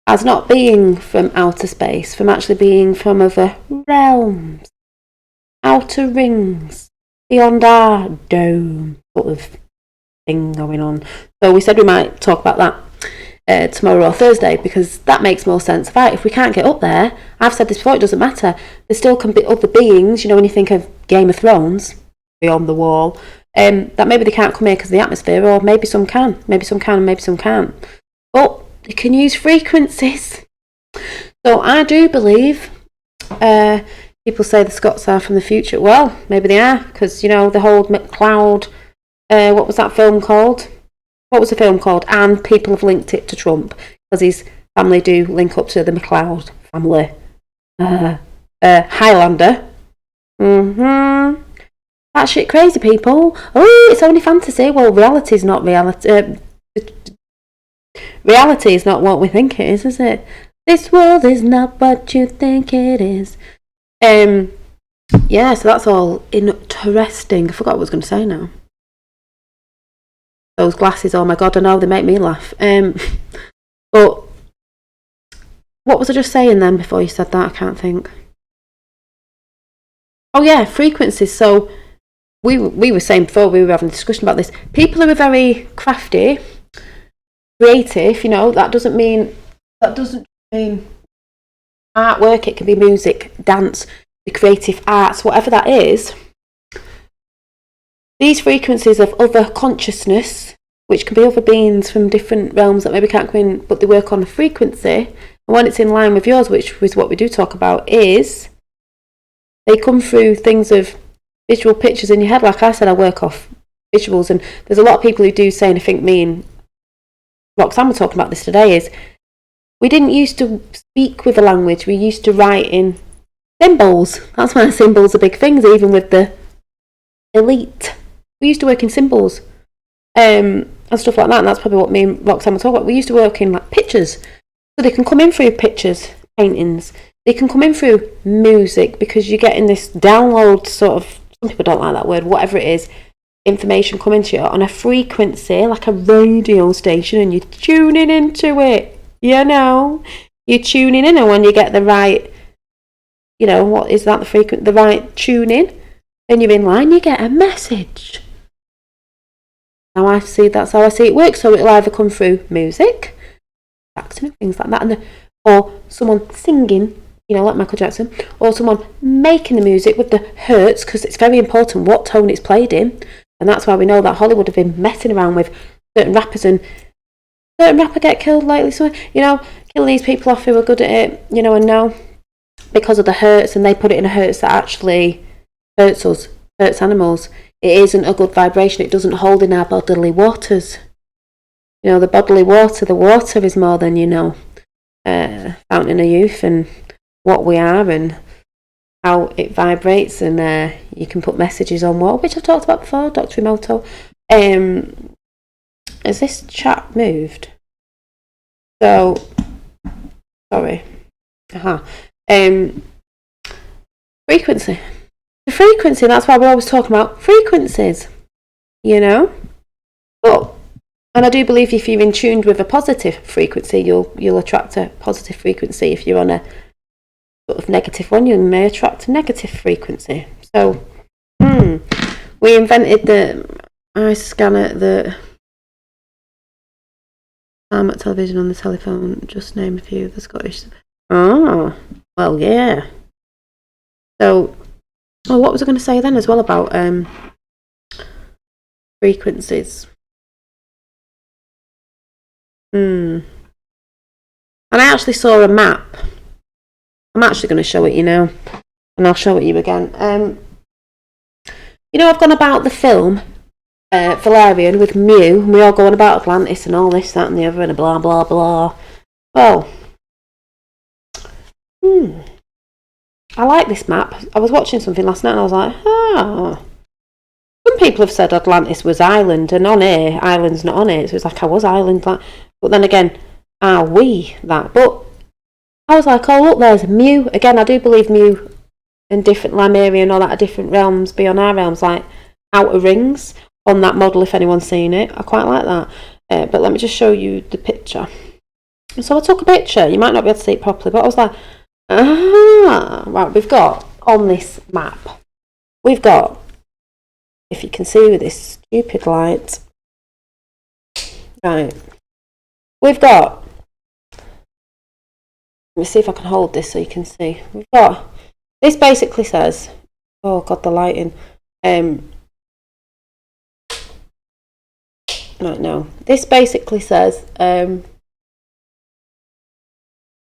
as not being from outer space, from actually being from other realms, outer rings, beyond our dome sort of thing going on. So we said we might talk about that tomorrow or Thursday, because that makes more sense. Right, if we can't get up there, I've said this before, it doesn't matter. There still can be other beings, when you think of Game of Thrones, beyond the wall, that maybe they can't come here because of the atmosphere, or maybe some can, and maybe some can't. But they can use frequencies. So I do believe, people say the Scots are from the future. Well, maybe they are, because, the whole McLeod, what was that film called? What was the film called? And people have linked it to Trump because his family do link up to the McLeod family. Highlander. That shit crazy, people. Oh, it's only fantasy. Well, reality is not reality. Reality is not what we think it is it? This world is not what you think it is. Yeah, so that's all interesting. I forgot what I was going to say now. Those glasses, oh my god, I know, they make me laugh. But what was I just saying then before you said that? I can't think. Oh yeah, frequencies. So we were saying before, we were having a discussion about this. People who are very crafty, creative, that doesn't mean artwork. It can be music, dance, the creative arts, whatever that is. These frequencies of other consciousness, which can be other beings from different realms that maybe can't come in, but they work on a frequency, and when it's in line with yours, which is what we do talk about, is they come through things of visual pictures in your head. Like I said, I work off visuals. And there's a lot of people who do say, and I think me and Roxanne were talking about this today, is we didn't used to speak with a language, we used to write in symbols. That's why symbols are big things, even with the elite. We used to work in symbols and stuff like that, and that's probably what me and Roxanne were talking about. We used to work in like pictures, so they can come in through pictures, paintings, they can come in through music, because you're getting this download sort of, some people don't like that word, whatever it is, information coming to you on a frequency, like a radio station, and you're tuning into it, you know, you're tuning in, and when you get the right, you know, what is that, the right tuning, then you're in line, you get a message. Now that's how I see it works. So it'll either come through music, acting and things like that, or someone singing, you know, like Michael Jackson, or someone making the music with the hertz, because it's very important what tone it's played in. And that's why we know that Hollywood have been messing around with certain rappers, and certain rapper get killed lately. So, you know, killing these people off who are good at it, you know, and know because of the hertz, and they put it in a hertz that actually hurts us, hurts animals. It isn't a good vibration. It doesn't hold in our bodily waters. You know, the bodily water, the water is more than, you know, fountain of youth and what we are and how it vibrates, and you can put messages on water, which I've talked about before, Dr. Emoto. Has this chat moved? So, sorry. Frequency. The frequency, that's why we're always talking about frequencies, you know. And I do believe if you're in tune with a positive frequency, you'll attract a positive frequency. If you're on a sort of negative one, you may attract a negative frequency. So, we invented the eye scanner, the at television, on the telephone, just name a few of the Scottish. Oh, well, yeah. So, what was I going to say then as well about frequencies? And I actually saw a map. I'm actually going to show it you now, and I'll show it you again. You know, I've gone about the film Valerian with Mew, and we all going about Atlantis and all this, that and the other, and blah blah blah. Well, I like this map. I was watching something last night and I was like, some people have said Atlantis was Ireland, and on here, Ireland's not on it. So it's like I was Ireland. But then again, are we that? But I was like, oh look, there's Mew. Again, I do believe Mew and different Lemuria and all that are different realms beyond our realms, like Outer Rings on that model, if anyone's seen it. I quite like that. But let me just show you the picture. So I took a picture. You might not be able to see it properly, but I was like, right, we've got on this map, we've got, if you can see with this stupid light, right, we've got, let me see if I can hold this so you can see. We've got, this basically says, oh god, the lighting, right, no, this basically says,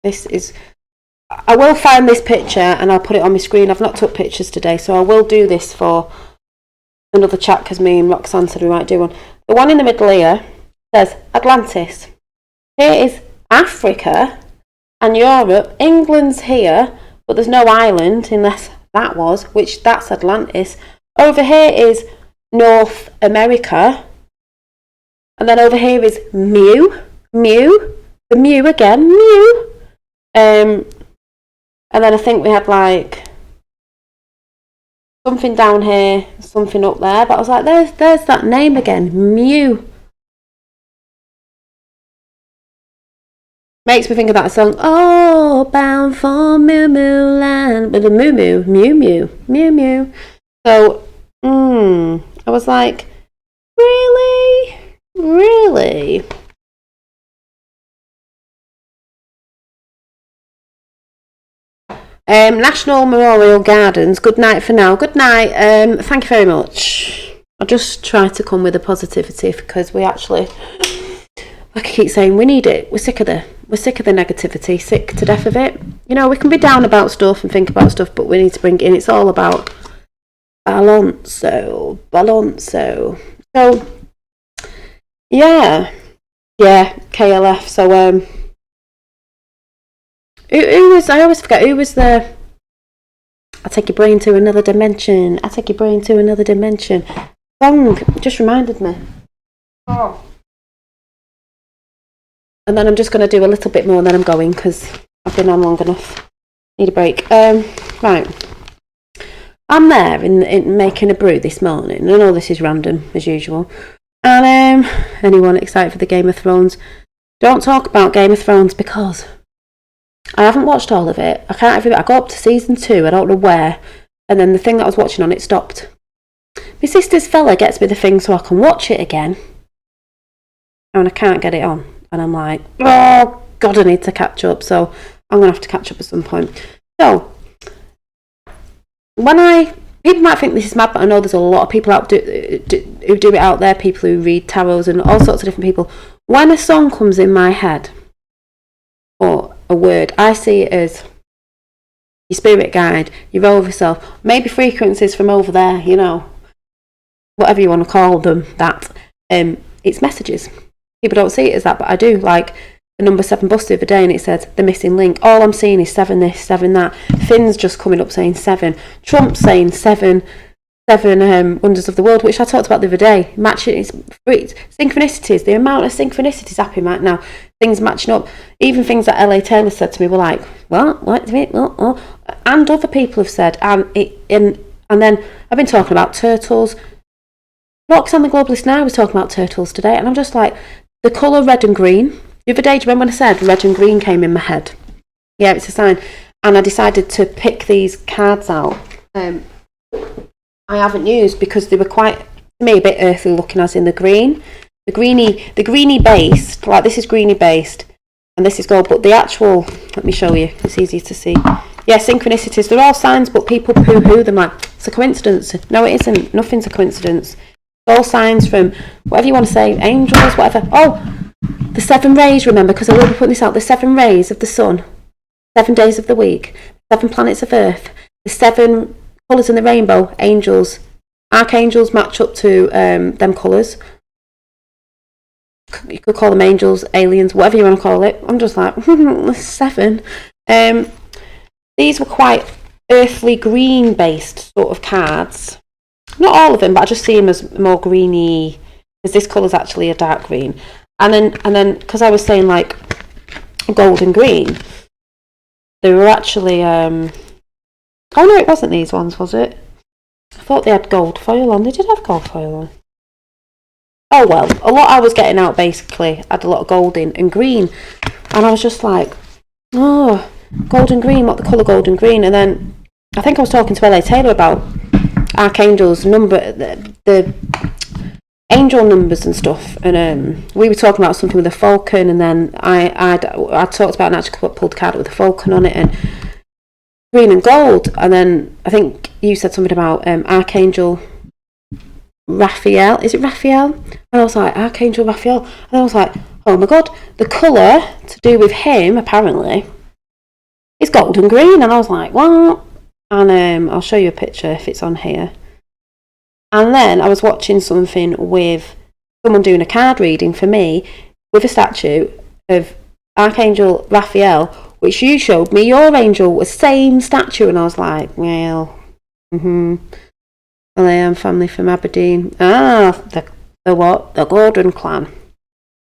this is, I will find this picture and I'll put it on my screen. I've not took pictures today, so I will do this for another chat, because me and Roxanne said we might do one. The one in the middle here says Atlantis. Here is Africa and Europe. England's here, but there's no island unless that was, which that's Atlantis. Over here is North America, and then over here is Mew, the Mew again, Mew. And then I think we had like something down here, something up there. But I was like, there's that name again, Mew. Makes me think of that song, oh, bound for Moo Moo Land. With a Moo Moo, Mew Mew, Mew Mew. So, I was like, really? Really? National Memorial Gardens, good night for now. Good night. Thank you very much. I'll just try to come with a positivity, because we actually, like I keep saying, we need it. We're sick of the negativity, sick to death of it. You know, we can be down about stuff and think about stuff, but we need to bring it in. It's all about balance. So So, yeah, KLF. So, who was? I always forget who was the. I take your brain to another dimension. I take your brain to another dimension. Song just reminded me. Oh. And then I'm just going to do a little bit more, and then I'm going because I've been on long enough. Need a break. Right. I'm there in making a brew this morning. I know this is random as usual. And anyone excited for the Game of Thrones? Don't talk about Game of Thrones because I haven't watched all of it. I can't even. I got up to season 2. I don't know where, and then the thing that I was watching on it stopped. My sister's fella gets me the thing so I can watch it again, and I can't get it on. And I'm like, oh God, I need to catch up. So I'm gonna have to catch up at some point. So people might think this is mad, but I know there's a lot of people out who do it out there. People who read tarots and all sorts of different people. When a song comes in my head or a word, I see it as your spirit guide, your over self, maybe frequencies from over there, you know, whatever you want to call them. That it's messages. People don't see it as that, but I do. Like the number 7 bus the other day, and it said the missing link. All I'm seeing is 7 this, 7 that. Finn's just coming up saying 7. Trump's saying 7 wonders of the world, which I talked about the other day. Matching synchronicities. The amount of synchronicities happening right now. Things matching up. Even things that LA Taylor said to me were like, what? Oh. And other people have said, and then I've been talking about turtles. Roxanne the Globalist Now was talking about turtles today, and I'm just like, the colour red and green. The other day, do you remember when I said red and green came in my head? Yeah, it's a sign. And I decided to pick these cards out. I haven't used because they were quite, to me, a bit earthy looking, as in the green. The greeny based, like this is greeny based, and this is gold, but the actual, let me show you, it's easier to see. Yeah, synchronicities, they're all signs, but people poo-hoo them like, it's a coincidence. No, it isn't. Nothing's a coincidence. It's all signs from, whatever you want to say, angels, whatever. Oh, the 7 rays, remember, because I will be putting this out, the 7 rays of the sun, 7 days of the week, 7 planets of Earth, the 7 colours in the rainbow, angels, archangels match up to them colours. You could call them angels, aliens, whatever you want to call it. I'm just like, 7. These were quite earthly green based sort of cards. Not all of them, but I just see them as more greeny, because this colour's actually a dark green. And then, because I was saying like gold and green, they were actually, oh no, it wasn't these ones, was it? I thought they had gold foil on. They did have gold foil on. Oh well, a lot I was getting out basically had a lot of gold in and green, and I was just like, oh, gold and green, what the colour gold and green? And then I think I was talking to LA Taylor about archangels number, the angel numbers and stuff, and we were talking about something with a falcon, and then I talked about an actual pulled card with a falcon on it and green and gold, and then I think you said something about Archangel Raphael. Is it Raphael? And I was like, Archangel Raphael, and I was like, oh my God, the colour to do with him apparently is gold and green, and I was like, what? And I'll show you a picture if it's on here. And then I was watching something with someone doing a card reading for me with a statue of Archangel Raphael, which you showed me your angel was same statue, and I was like, well, well, I am family from Aberdeen. The what? The Gordon clan.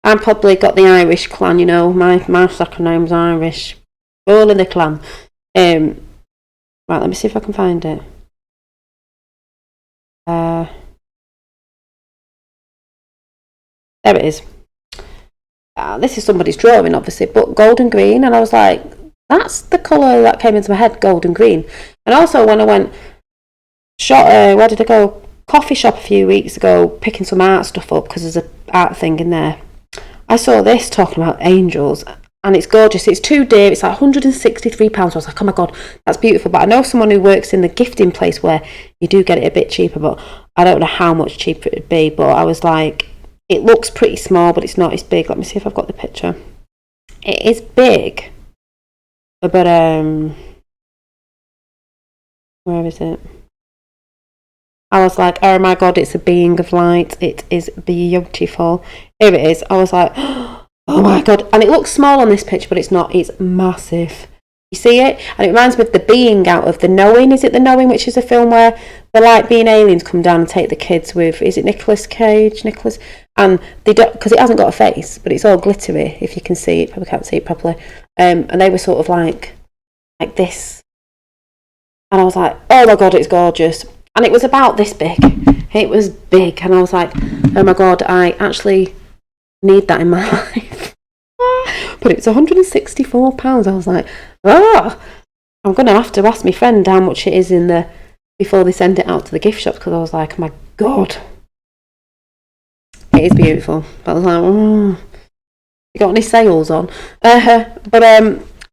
I probably got the Irish clan, you know. My second name's Irish. All in the clan. Right, let me see if I can find it. There it is. This is somebody's drawing, obviously, but gold and green, and I was like, that's the colour that came into my head, gold and green. And also when I went where did I go? Coffee shop a few weeks ago, picking some art stuff up because there's an art thing in there. I saw this talking about angels, and it's gorgeous. It's 2D, it's like £163. I was like, oh my God, that's beautiful. But I know someone who works in the gifting place where you do get it a bit cheaper, but I don't know how much cheaper it would be. But I was like, it looks pretty small, but it's not as big. Let me see if I've got the picture. It is big, but where is it? I was like, oh my God, it's a being of light. It is beautiful. Here it is. I was like, oh my God. And it looks small on this picture, but it's not. It's massive. You see it? And it reminds me of The Being out of The Knowing. Is it The Knowing, which is a film where the light being aliens come down and take the kids with, is it Nicolas Cage? And they don't, because it hasn't got a face, but it's all glittery, if you can see it. Probably can't see it properly. And they were sort of like this. And I was like, oh my God, it's gorgeous. And it was about this big. It was big. And I was like, oh my God, I actually need that in my life. But it was £164. I was like, I'm going to have to ask my friend how much it is before they send it out to the gift shops, because I was like, oh my God. It is beautiful. But I was like, you got any sales on? But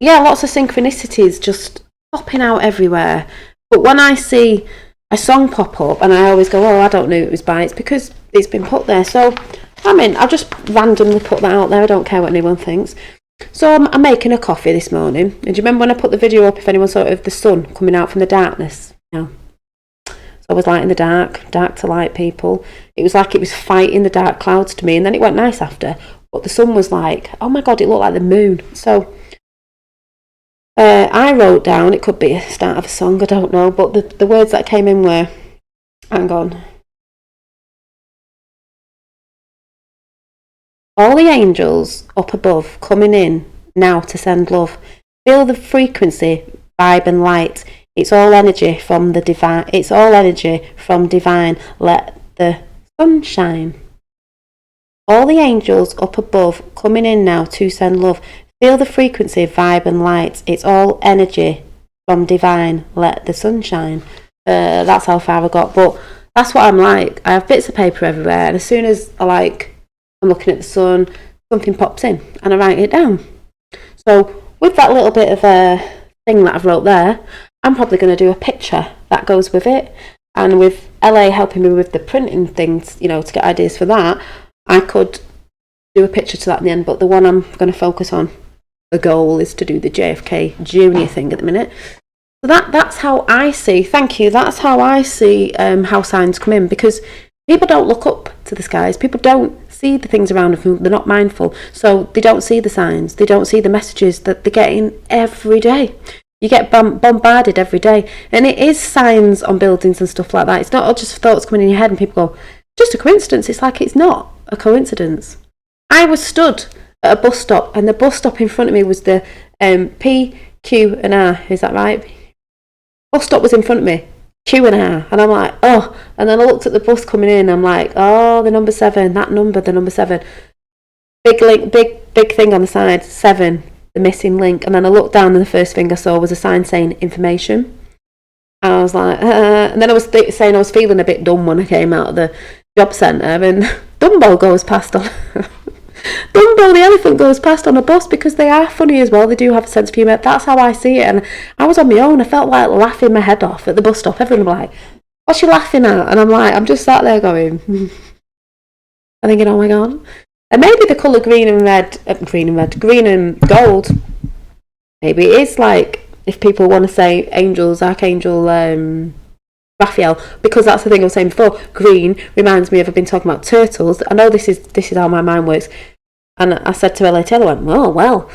yeah, lots of synchronicities just popping out everywhere. But when I see a song pop up and I always go, oh, I don't know who it was by, it's because it's been put there. So I'll just randomly put that out there. I don't care what anyone thinks. So I'm making a coffee this morning. And do you remember when I put the video up, if anyone saw it, of the sun coming out from the darkness? So I was light in the dark to light people. It was like it was fighting the dark clouds to me, and then it went nice after. But the sun was like, oh my God, it looked like the moon. So I wrote down, it could be a start of a song, I don't know, but the words that came in were, hang on. All the angels up above coming in now to send love. Feel the frequency, vibe and light. It's all energy from the divine. It's all energy from divine. Let the sun shine. All the angels up above coming in now to send love. Feel the frequency, vibe and light. It's all energy from divine. Let the sun shine. That's how far I got. But that's what I'm like. I have bits of paper everywhere, and as soon as I'm looking at the sun, something pops in and I write it down. So with that little bit of a thing that I've wrote there, I'm probably going to do a picture that goes with it. And with LA helping me with the printing things, to get ideas for that, I could do a picture to that in the end. But the one I'm going to focus on, the goal is to do the JFK Junior thing at the minute. So that's how I see, thank you, that's how I see how signs come in, because people don't look up to the skies. People don't see the things around them. They're not mindful. So they don't see the signs. They don't see the messages that they're getting every day. You get bombarded every day. And it is signs on buildings and stuff like that. It's not just thoughts coming in your head and people go, just a coincidence. It's like it's not a coincidence. I was stood at a bus stop, and the bus stop in front of me was the P, Q and R. Is that right? Bus stop was in front of me. Q and R, and I'm like, oh, and then I looked at the bus coming in, I'm like, oh, the number 7, the number 7, big link, big thing on the side, 7, the missing link. And then I looked down, and the first thing I saw was a sign saying information, and I was like, and then I was saying I was feeling a bit dumb when I came out of the job centre, and Dumbo goes past on Dumbo the elephant goes past on a bus, because they are funny as well. They do have a sense of humour. That's how I see it. And I was on my own. I felt like laughing my head off at the bus stop. Everyone was like, what's you laughing at? And I'm like, I'm just sat there going, I'm thinking, oh my God. And maybe the colour green and gold, maybe it is like, if people want to say angels, Archangel Raphael, because that's the thing I was saying before. Green reminds me of, I've been talking about turtles. I know this is how my mind works. And I said to LA Taylor, I went, oh, well,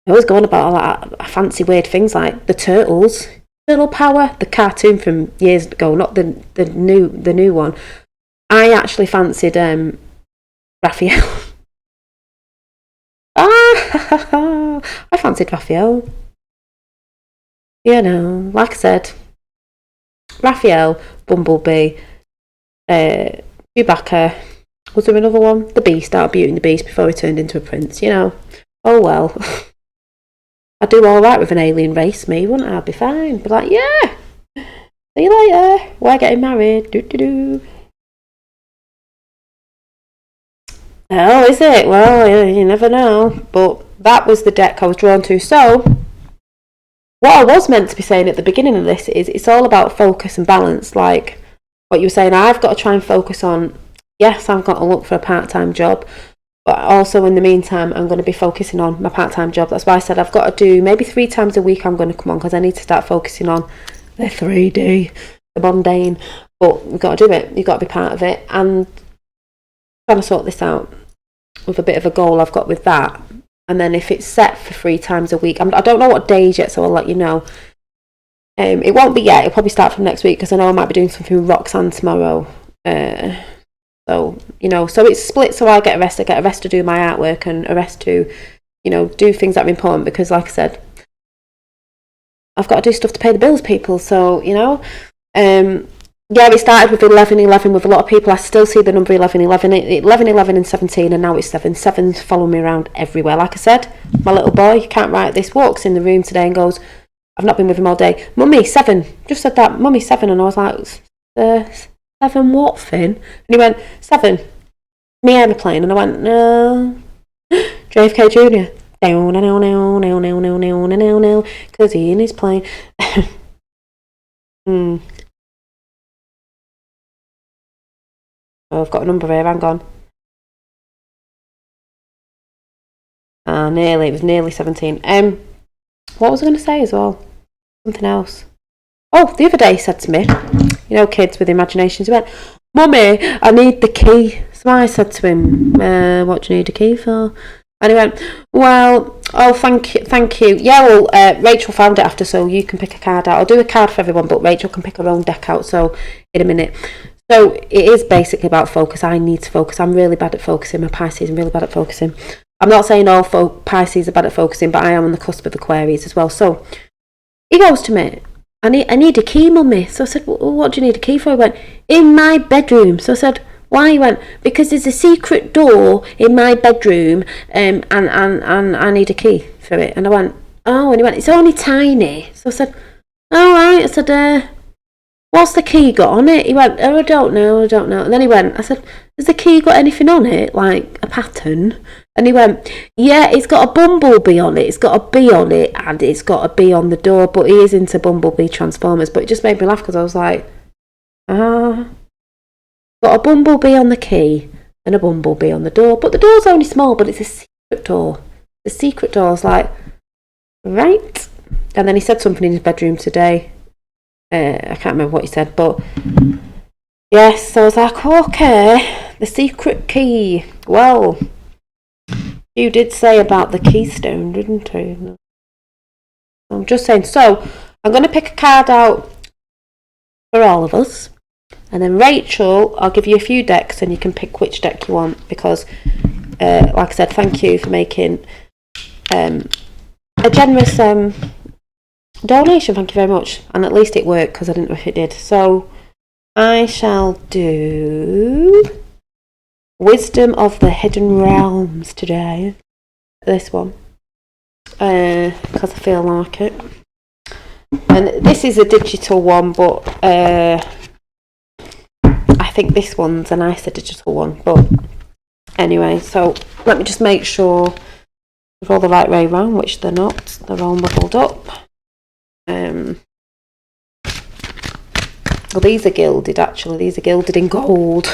I was going about all that fancy weird things like the Turtles, Turtle Power, the cartoon from years ago, not the new one. I actually fancied Raphael. I fancied Raphael. Like I said, Raphael, Bumblebee, Chewbacca. Was there another one? The Beast, out of Beauty and the Beast, before he turned into a prince, Oh well. I'd do alright with an alien race, me, wouldn't I? I'd be fine. Be like, yeah, see you later. We're getting married. Do. Oh, is it? Well, you never know. But that was the deck I was drawn to. So, what I was meant to be saying at the beginning of this is it's all about focus and balance. Like what you were saying, I've got to try and focus on, yes, I've got to look for a part-time job, but also in the meantime, I'm going to be focusing on my part-time job. That's why I said I've got to do maybe 3 times a week I'm going to come on, because I need to start focusing on the 3D, the mundane. But you've got to do it. You've got to be part of it. And trying to sort this out with a bit of a goal I've got with that. And then if it's set for 3 times a week, I don't know what days yet, so I'll let you know. It won't be yet. It'll probably start from next week because I know I might be doing something with Roxanne tomorrow. So, you know, so it's split, so I get a rest. I get a rest to do my artwork and a rest to, you know, do things that are important because, like I said, I've got to do stuff to pay the bills, people. So, you know, yeah, we started with 11-11 with a lot of people. I still see the number 11-11, 11-11 and 17, and now it's 7. 7's following me around everywhere. Like I said, my little boy, can't write this, walks in the room today and goes, I've not been with him all day. Mummy, 7. Just said that. Mummy, 7. And I was like, 7 what, Finn? And he went, 7. Me aeroplane. And I went, no. JFK Jr. No, because he in his plane. Oh, I've got a number here, hang on. Nearly, it was nearly 17. What was I going to say as well? Something else. Oh, the other day he said to me, you know, kids with imaginations, he went, Mummy, I need the key. So I said to him, what do you need a key for? And he went, well, oh, thank you. Yeah, well, Rachel found it after, so you can pick a card out. I'll do a card for everyone, but Rachel can pick her own deck out, so in a minute. So it is basically about focus. I need to focus. I'm really bad at focusing. My Pisces, I'm really bad at focusing. I'm not saying all Pisces are bad at focusing, but I am on the cusp of Aquarius as well. So he goes to me, I need a key, Mummy. So I said, well, what do you need a key for? He went, in my bedroom. So I said, why? He went, because there's a secret door in my bedroom, and I need a key for it. And I went, oh, and he went, it's only tiny. So I said, all right. I said, what's the key got on it? He went, oh, I don't know. And then he went, I said, has the key got anything on it, like a pattern? And he went, yeah, it's got a bumblebee on it, it's got a bee on it, and it's got a bee on the door, but he is into bumblebee transformers. But it just made me laugh because I was like, got a bumblebee on the key and a bumblebee on the door, but the door's only small, but it's a secret door. The secret door's like, right. And then he said something in his bedroom today. I can't remember what he said, but yes, so I was like, okay, the secret key. Well, you did say about the keystone, didn't you? I'm just saying. So I'm going to pick a card out for all of us, and then Rachel, I'll give you a few decks and you can pick which deck you want, because like I said, thank you for making a generous donation. Thank you very much. And at least it worked, because I didn't know if it did. So I shall do Wisdom of the Hidden Realms today. This one, because I feel like it. And this is a digital one, but I think this one's a nicer digital one. But anyway, so let me just make sure they're all the right way round, which they're not. They're all muddled up. Well, these are gilded, actually. These are gilded in gold.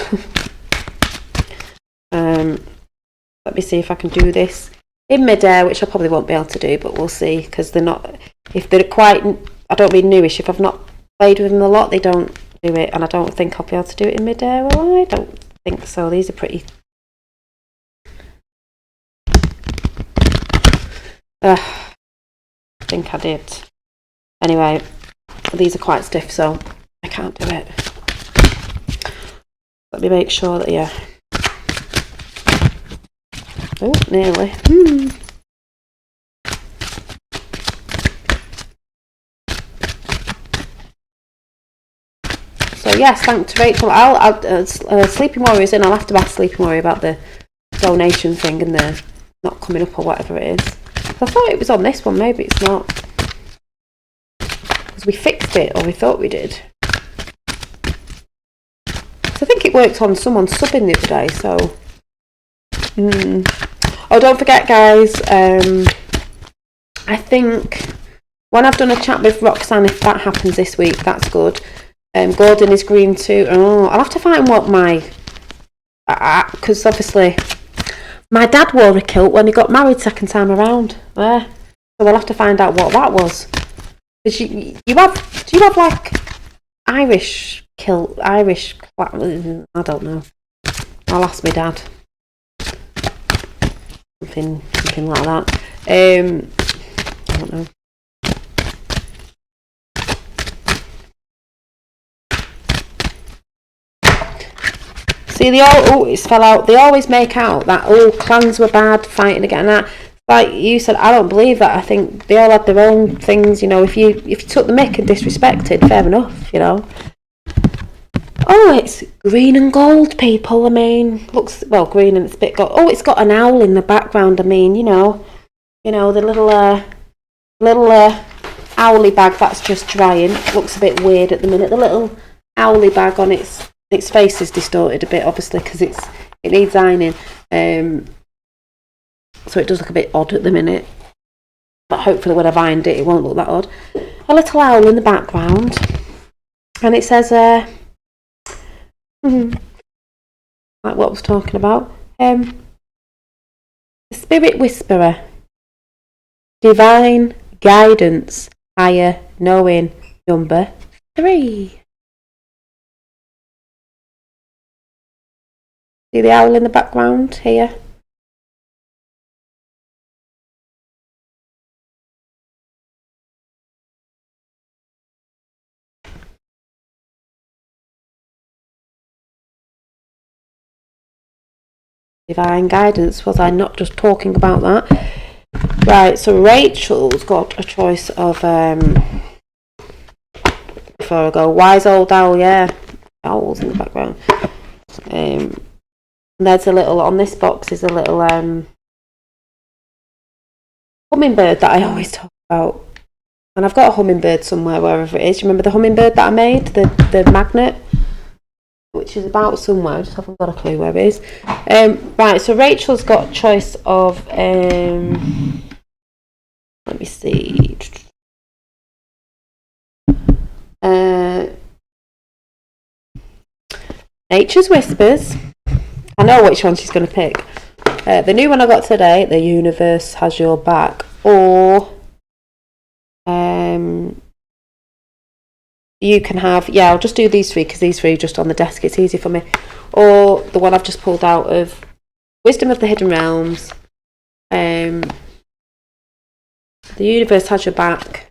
Let me see if I can do this in mid-air, which I probably won't be able to do, but we'll see, because they're not, if they're quite, I don't mean newish, if I've not played with them a lot, they don't do it, and I don't think I'll be able to do it in mid-air. Well, I don't think so. These are pretty... I think I did. Anyway, these are quite stiff, so I can't do it. Let me make sure that, yeah. Oh, nearly. So yes, thanks to Rachel. I'll Sleeping Warriors, and I'll have to ask Sleeping Warrior about the donation thing and the not coming up or whatever it is. I thought it was on this one, maybe it's not. Because we fixed it, or we thought we did. So I think it worked on someone subbing the other day, so... Oh, don't forget, guys, I think when I've done a chat with Roxanne, if that happens this week, that's good. Gordon is green too. Oh, I'll have to find what my... Because obviously, my dad wore a kilt when he got married second time around. So I'll have to find out what that was. Because do you have like Irish Irish, I don't know. I'll ask my dad. Something like that. I don't know. See, it's fell out. They always make out that clans were bad, fighting again. That, like you said, I don't believe that. I think they all had their own things. You know, if you took the mick and disrespected, fair enough. You know. Oh, it's green and gold, people. I mean, looks green and it's a bit gold. Oh, it's got an owl in the background. I mean, you know, the little owly bag that's just drying. Looks a bit weird at the minute. The little owly bag on its face is distorted a bit, obviously, because it needs ironing. So it does look a bit odd at the minute. But hopefully when I've ironed it, it won't look that odd. A little owl in the background, and it says, like what I was talking about. The Spirit Whisperer. Divine Guidance. Higher Knowing. Number 3. See the owl in the background here? Divine Guidance. Was I not just talking about that? Right, so Rachel's got a choice of, before I go, Wise Old Owl, yeah. Owls in the background. There's a little, on this box is a little hummingbird that I always talk about. And I've got a hummingbird somewhere, wherever it is. You remember the hummingbird that I made? The magnet? Which is about somewhere, I just haven't got a clue where it is. Right, so Rachel's got a choice of, let me see. Nature's Whispers. I know which one she's going to pick. The new one I got today, The Universe Has Your Back, or you can have, I'll just do these 3 because these 3 are just on the desk, it's easy for me. Or the one I've just pulled out of Wisdom of the Hidden Realms, The Universe Has Your Back,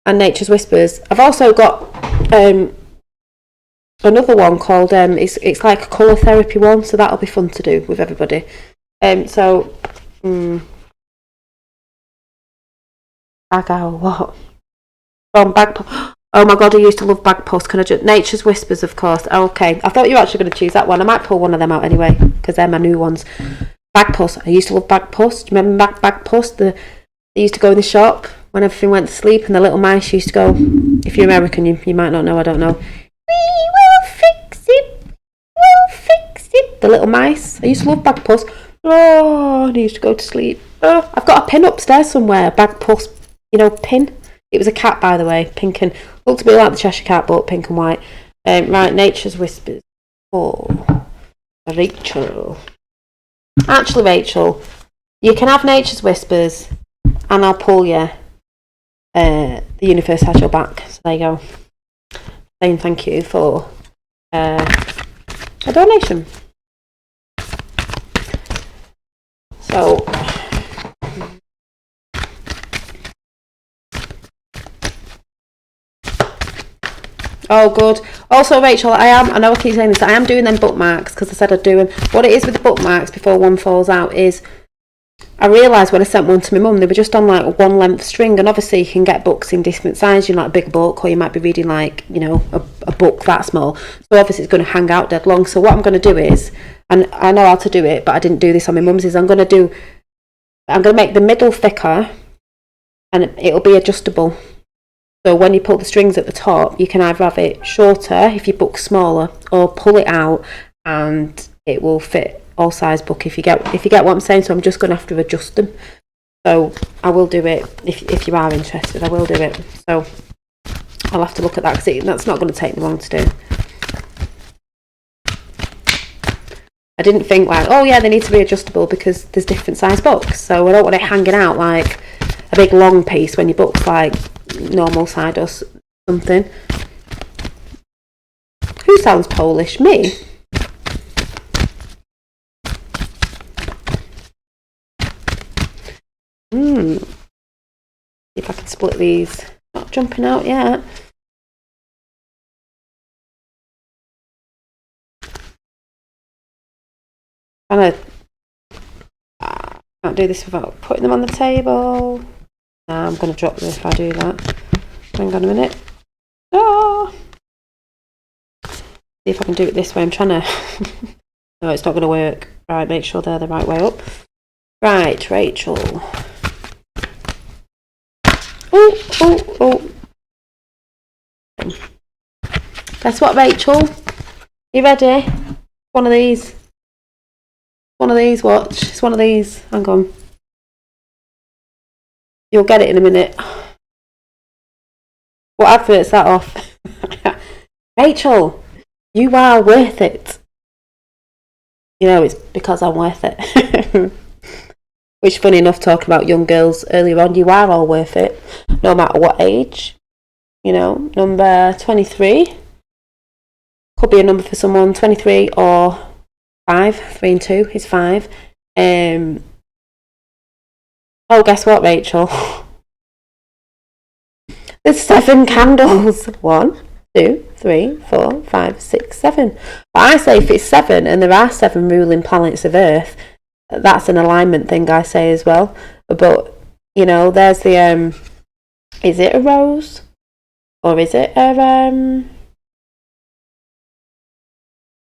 and Nature's Whispers. I've also got another one called, it's like a colour therapy one, so that'll be fun to do with everybody. Bag Owl, what? From Bag Post. Oh my god, I used to love Bag Post. Can I just... Nature's Whispers, of course. Okay, I thought you were actually going to choose that one. I might pull one of them out anyway, because they're my new ones. Bag Post. I used to love Bag Post. Do you remember Bag Post? They used to go in the shop when everything went to sleep, and the little mice used to go... If you're American, you might not know, I don't know. We will fix it. We'll fix it. The little mice. I used to love Bag Post. Oh, and I used to go to sleep. Oh, I've got a pin upstairs somewhere. Bag Post, pin. It was a cat, by the way, pink and looked a bit like the Cheshire Cat, but pink and white. Right, Nature's Whispers. Oh, Rachel. Actually, Rachel, you can have Nature's Whispers, and I'll pull you. The Universe Has Your Back. So there you go. Saying thank you for a donation. So. Oh, good. Also, Rachel, I know I keep saying this, I am doing them bookmarks because I said I'd do them. What it is with the bookmarks before one falls out is I realised when I sent one to my mum, they were just on like one length string, and obviously you can get books in different sizes, like a big book, or you might be reading like, a book that small. So obviously it's going to hang out dead long. So what I'm going to do is, and I know how to do it, but I didn't do this on my mum's, is I'm going to make the middle thicker and it'll be adjustable. So when you pull the strings at the top, you can either have it shorter if your book's smaller, or pull it out and it will fit all size book if you get what I'm saying. So I'm just going to have to adjust them. So I will do it if you are interested. I will do it. So I'll have to look at that because that's not going to take me long to do. I didn't think like, oh yeah, they need to be adjustable because there's different size books. So I don't want it hanging out like a big long piece when your book's like normal side or something. Who sounds Polish? Me? See if I can split these. Not jumping out yet. Can't do this without putting them on the table. Nah, I'm going to drop them if I do that. Hang on a minute. Ah! See if I can do it this way. I'm trying to... No, it's not going to work. Right, make sure they're the right way up. Right, Rachel. Oh. Guess what, Rachel? You ready? One of these. One of these, watch. It's one of these. Hang on. You'll get it in a minute. What advert's that off? Rachel, you are worth it. You know, it's because I'm worth it. Which, funny enough, talking about young girls earlier on, you are all worth it. No matter what age. You know, number 23. Could be a number for someone, 23 or 5. 3 and 2 is 5. Oh, guess what, Rachel? There's 7 candles. 1, 2, 3, 4, 5, 6, 7. But I say if it's 7 and there are 7 ruling planets of Earth, that's an alignment thing I say as well. But, you know, there's the, is it a rose? Or is it a,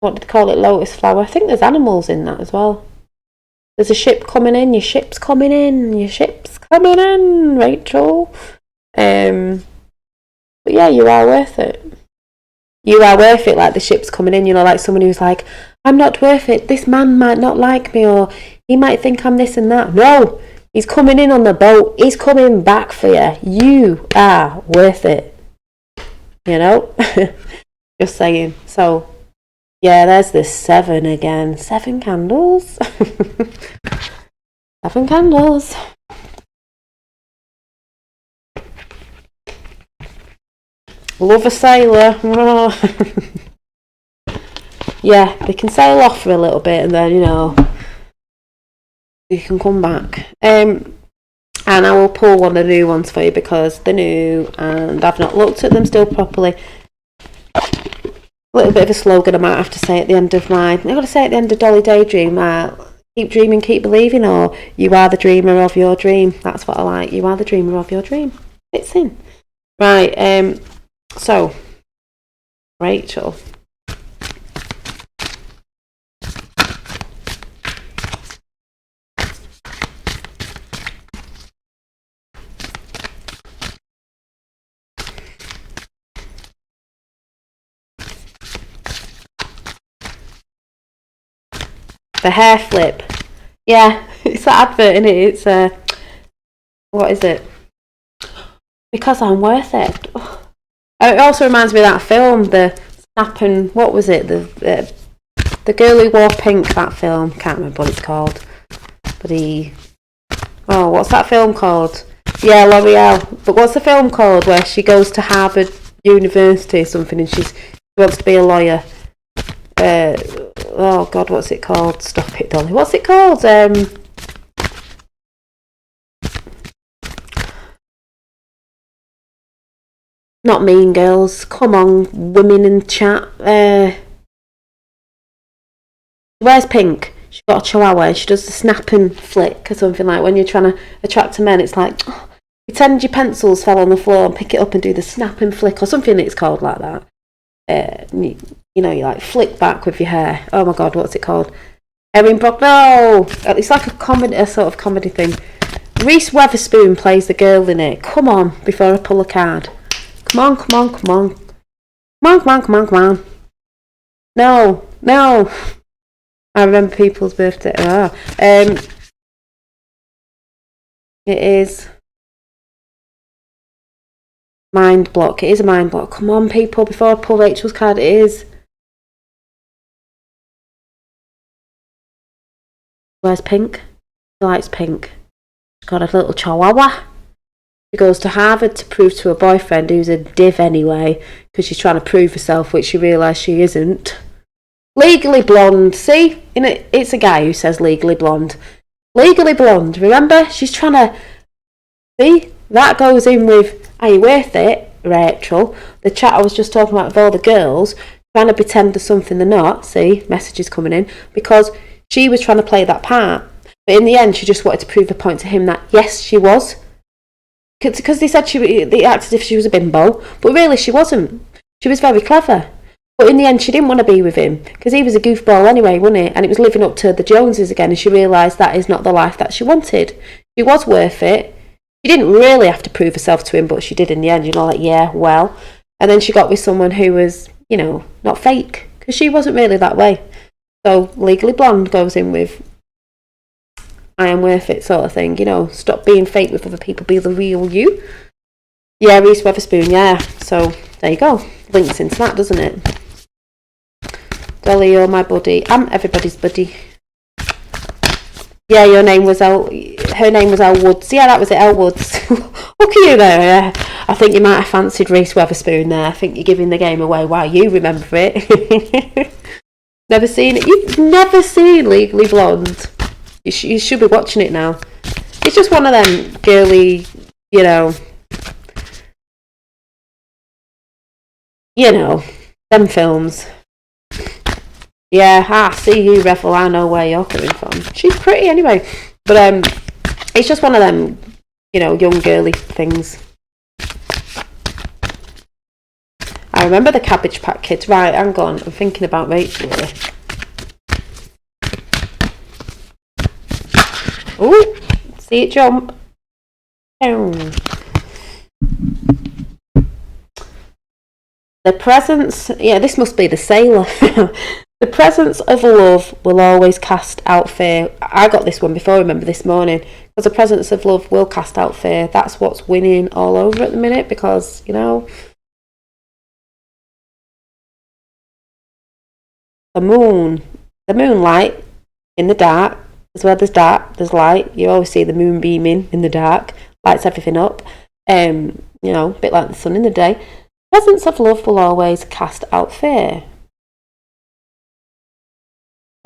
what did they call it, lotus flower? I think there's animals in that as well. There's a ship coming in, your ship's coming in, your ship's coming in, Rachel. But yeah, you are worth it. You are worth it, like the ship's coming in, you know, like someone who's like, I'm not worth it, this man might not like me, or he might think I'm this and that. No, he's coming in on the boat, he's coming back for you. You are worth it. You know? Just saying. So, yeah, there's this 7 again. 7 candles. 7 candles. Love a sailor. Yeah, they can sail off for a little bit and then, you know, you can come back. And I will pull one of the new ones for you because they're new and I've not looked at them still properly. A little bit of a slogan I might have to say at the end of mine. I've got to say at the end of Dolly Daydream, keep dreaming, keep believing, or you are the dreamer of your dream. That's what I like. You are the dreamer of your dream. It's in. Right, so, Rachel. The hair flip. Yeah, it's that advert, isn't it? It's what is it? Because I'm worth it. It also reminds me of that film, the Snap and what was it? The girl who wore pink. That film. Can't remember what it's called. But what's that film called? Yeah, L'Oreal. But what's the film called where she goes to Harvard University or something and she wants to be a lawyer? Oh God, what's it called? Stop it, Dolly. What's it called? Not Mean Girls. Come on, women in chat. Where's Pink? She's got a chihuahua and she does the snap and flick or something, like when you're trying to attract a man, it's like, pretend your pencils fell on the floor and pick it up and do the snap and flick or something, it's called like that. You know, you like flick back with your hair. Oh my God, what's it called? Erin Brock. No! It's like a sort of comedy thing. Reese Witherspoon plays the girl in it. Come on, before I pull a card. Come on, come on, come on. Come on, come on, come on, come on. No, no. I remember people's birthday. It is Mind Block. It is a Mind Block. Come on, people, before I pull Rachel's card, it is. Where's Pink? She likes pink. She's got a little chihuahua. She goes to Harvard to prove to her boyfriend, who's a div anyway, because she's trying to prove herself, which she realised she isn't. Legally Blonde. See? It's a guy who says Legally Blonde. Legally Blonde. Remember? She's trying to... See? That goes in with, are you worth it, Rachel? The chat I was just talking about with all the girls, trying to pretend they're something they're not. See? Messages coming in. Because she was trying to play that part. But in the end, she just wanted to prove a point to him that, yes, she was. Because they said they acted as if she was a bimbo. But really, she wasn't. She was very clever. But in the end, she didn't want to be with him. Because he was a goofball anyway, wasn't he? And it was living up to the Joneses again. And she realised that is not the life that she wanted. She was worth it. She didn't really have to prove herself to him, but she did in the end. You know, like, yeah, well. And then she got with someone who was, you know, not fake. Because she wasn't really that way. So Legally Blonde goes in with, I am worth it sort of thing. You know, stop being fake with other people. Be the real you. Yeah, Reese Witherspoon, yeah. So there you go. Links into that, doesn't it? Dolly, you're my buddy. I'm everybody's buddy. Yeah, her name was Elle Woods. Yeah, that was it, Elle Woods. Look at you there, yeah. I think you might have fancied Reese Witherspoon there. I think you're giving the game away. Wow, you remember it. Never seen it? You've never seen Legally Blonde? You should be watching it now. It's just one of them girly, you know, them films. Yeah, I see you, Revel. I know where you're coming from. She's pretty anyway. But it's just one of them, you know, young girly things. I remember the Cabbage Patch Kids. Right, hang on. I'm thinking about Rachel here. Ooh, see it jump. Down. The presence... Yeah, this must be the sailor. The presence of love will always cast out fear. I got this one before, remember, this morning. Because the presence of love will cast out fear. That's what's winning all over at the minute. Because, you know... The moonlight in the dark. As where there's dark, there's light. You always see the moon beaming in the dark. Lights everything up. You know, a bit like the sun in the day. Presence of love will always cast out fear.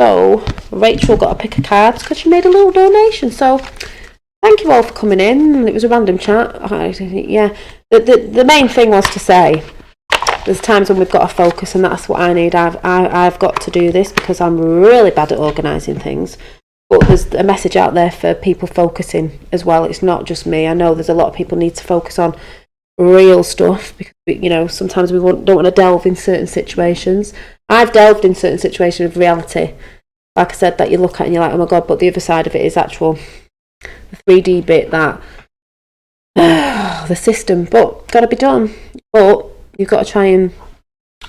So, Rachel got to pick a card because she made a little donation. So, thank you all for coming in. It was a random chat. Yeah, the main thing was to say, there's times when we've got to focus, and that's what I need. I've got to do this because I'm really bad at organising things. But there's a message out there for people focusing as well. It's not just me. I know there's a lot of people need to focus on real stuff because, you know, sometimes we don't want to delve in certain situations. I've delved in certain situations of reality, like I said, that you look at and you're like, oh my god, but the other side of it is actual the 3D bit, that the system, but got to be done. But you've got to try and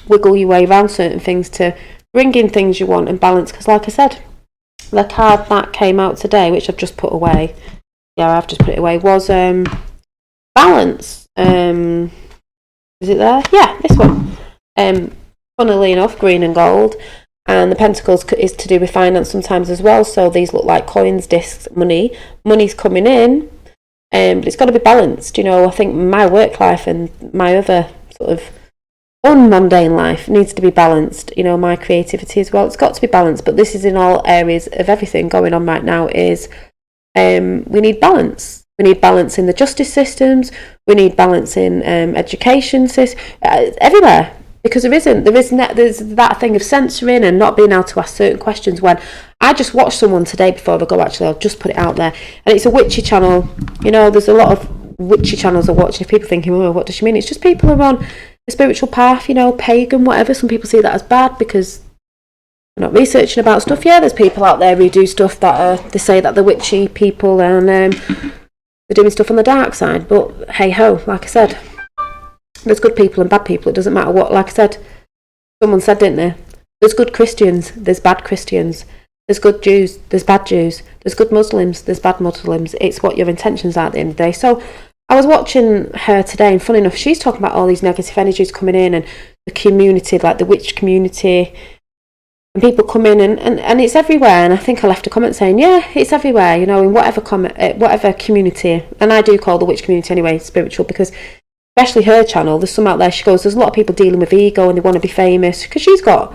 wiggle your way around certain things to bring in things you want and balance, because like I said, the card that came out today, which I've just put away, I've just put it away, was balance. Is it there? Yeah, this one. Funnily enough, green and gold, and the pentacles is to do with finance sometimes as well. So these look like coins, discs, money's coming in, but it's got to be balanced. You know, I think my work life and my other sort of unmundane life needs to be balanced. You know, my creativity as well, it's got to be balanced. But this is in all areas of everything going on right now. Is we need balance. We need balance in the justice systems. We need balance in education systems, everywhere. Because there's that thing of censoring and not being able to ask certain questions. When I just watched someone today before I go, actually, I'll just put it out there, and it's a witchy channel. You know, there's a lot of witchy channels I watch. If people thinking, oh, what does she mean? It's just people who are on a spiritual path, you know, pagan, whatever. Some people see that as bad because they're not researching about stuff. Yeah, there's people out there who do stuff that they say that they're witchy people and they're doing stuff on the dark side. But hey ho, like I said, there's good people and bad people. It doesn't matter what, like I said, someone said, didn't they? There's good Christians, there's bad Christians. There's good Jews, there's bad Jews. There's good Muslims, there's bad Muslims. It's what your intentions are at the end of the day. So I was watching her today, and funny enough, she's talking about all these negative energies coming in and the community, like the witch community, And people come in and it's everywhere. And I think I left a comment saying, yeah, it's everywhere, you know, in whatever whatever community. And I do call the witch community anyway spiritual, because especially her channel, there's some out there, she goes, there's a lot of people dealing with ego and they want to be famous, because she's got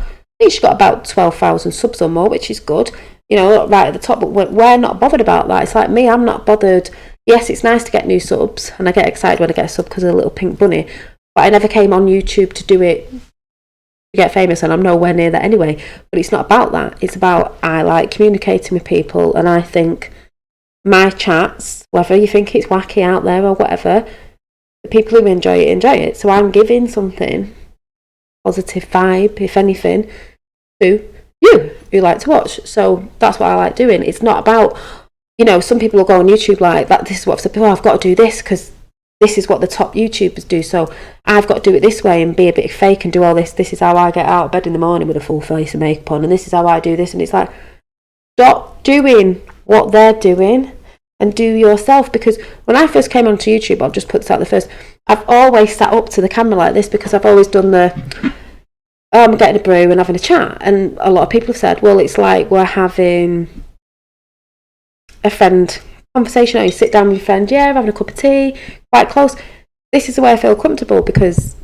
about 12,000 subs or more, which is good, you know, right at the top. But we're not bothered about that. It's like me, I'm not bothered. Yes, it's nice to get new subs, and I get excited when I get a sub because of a little pink bunny, but I never came on YouTube to do it to get famous, and I'm nowhere near that anyway. But it's not about that. It's about, I like communicating with people, and I think my chats, whether you think it's wacky out there or whatever, the people who enjoy it. So I'm giving something, positive vibe, if anything, to you who like to watch. So that's what I like doing. It's not about, you know, some people will go on YouTube like that. This is what I've got to do this because this is what the top YouTubers do. So I've got to do it this way and be a bit fake and do all this. This is how I get out of bed in the morning with a full face of makeup on, and this is how I do this. And it's like, stop doing what they're doing and do yourself. Because when I first came onto YouTube, I'll just put this out the first, I've always sat up to the camera like this because I've always done I'm getting a brew and having a chat. And a lot of people have said, well, it's like we're having a friend conversation, or you sit down with your friend, yeah, having a cup of tea, quite close. This is the way I feel comfortable, because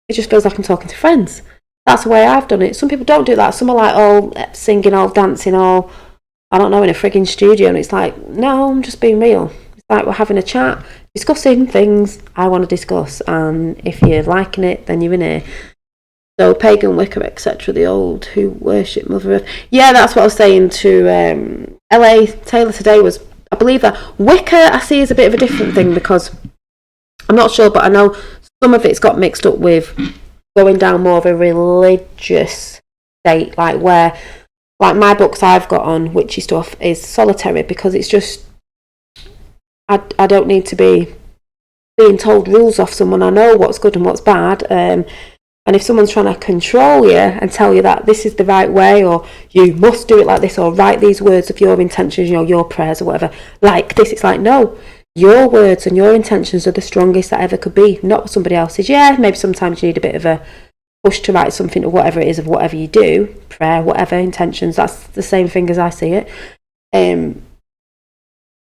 it just feels like I'm talking to friends. That's the way I've done it. Some people don't do that. Some are like all singing, all dancing, all, I don't know, in a frigging studio, and it's like, no, I'm just being real. It's like we're having a chat, discussing things I want to discuss, and if you're liking it, then you're in here. So pagan Wicca, etc., the old who worship Mother Earth. Yeah, that's what I was saying to LA Taylor today, was I believe that Wicca I see as a bit of a different thing, because I'm not sure, but I know some of it's got mixed up with going down more of a religious state, like where, like my books I've got on witchy stuff is solitary, because it's just, I don't need to be being told rules off someone. I know what's good and what's bad, and if someone's trying to control you and tell you that this is the right way, or you must do it like this, or write these words of your intentions, you know, your prayers or whatever, like this, it's like, no, your words and your intentions are the strongest that ever could be, not somebody else's. Yeah, maybe sometimes you need a bit of a push to write something, or whatever it is of whatever you do, prayer, whatever, intentions, that's the same thing as I see it.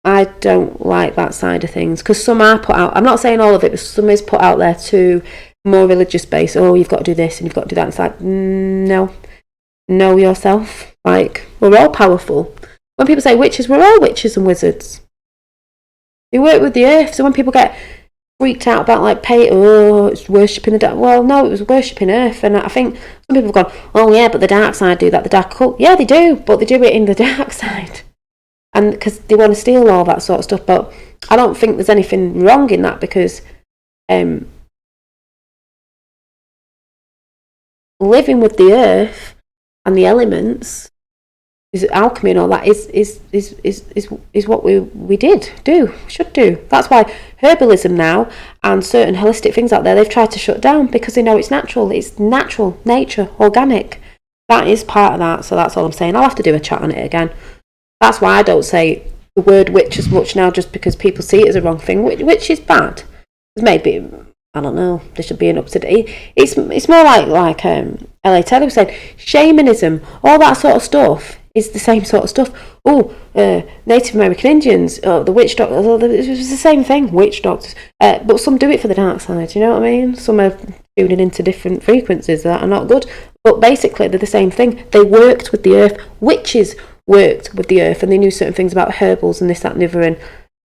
I don't like that side of things, because some are put out, I'm not saying all of it, but some is put out there too, more religious based. Oh, you've got to do this and you've got to do that. It's like, no, know yourself. Like, we're all powerful. When people say witches, we're all witches and wizards. We work with the earth. So when people get freaked out about like it's worshipping the dark, well, no, it was worshipping earth. And I think some people have gone, oh yeah, but the dark side do that, the dark occult. Yeah, they do, but they do it in the dark side, and because they want to steal all that sort of stuff. But I don't think there's anything wrong in that, because living with the earth and the elements, is alchemy and all that, is what we should do. That's why herbalism now and certain holistic things out there, they've tried to shut down, because they know it's natural, nature, organic. That is part of that. So that's all I'm saying. I'll have to do a chat on it again. That's why I don't say the word witch as much now, just because people see it as a wrong thing. Witch is bad. Maybe, I don't know, there should be an up-to-date. It's more like LA Taylor was saying, shamanism, all that sort of stuff is the same sort of stuff. Native American Indians, the witch doctors, it's the same thing, witch doctors. But some do it for the dark side, you know what I mean? Some are tuning into different frequencies that are not good. But basically, they're the same thing. They worked with the earth. Witches worked with the earth, and they knew certain things about herbals and this, that, and the other. And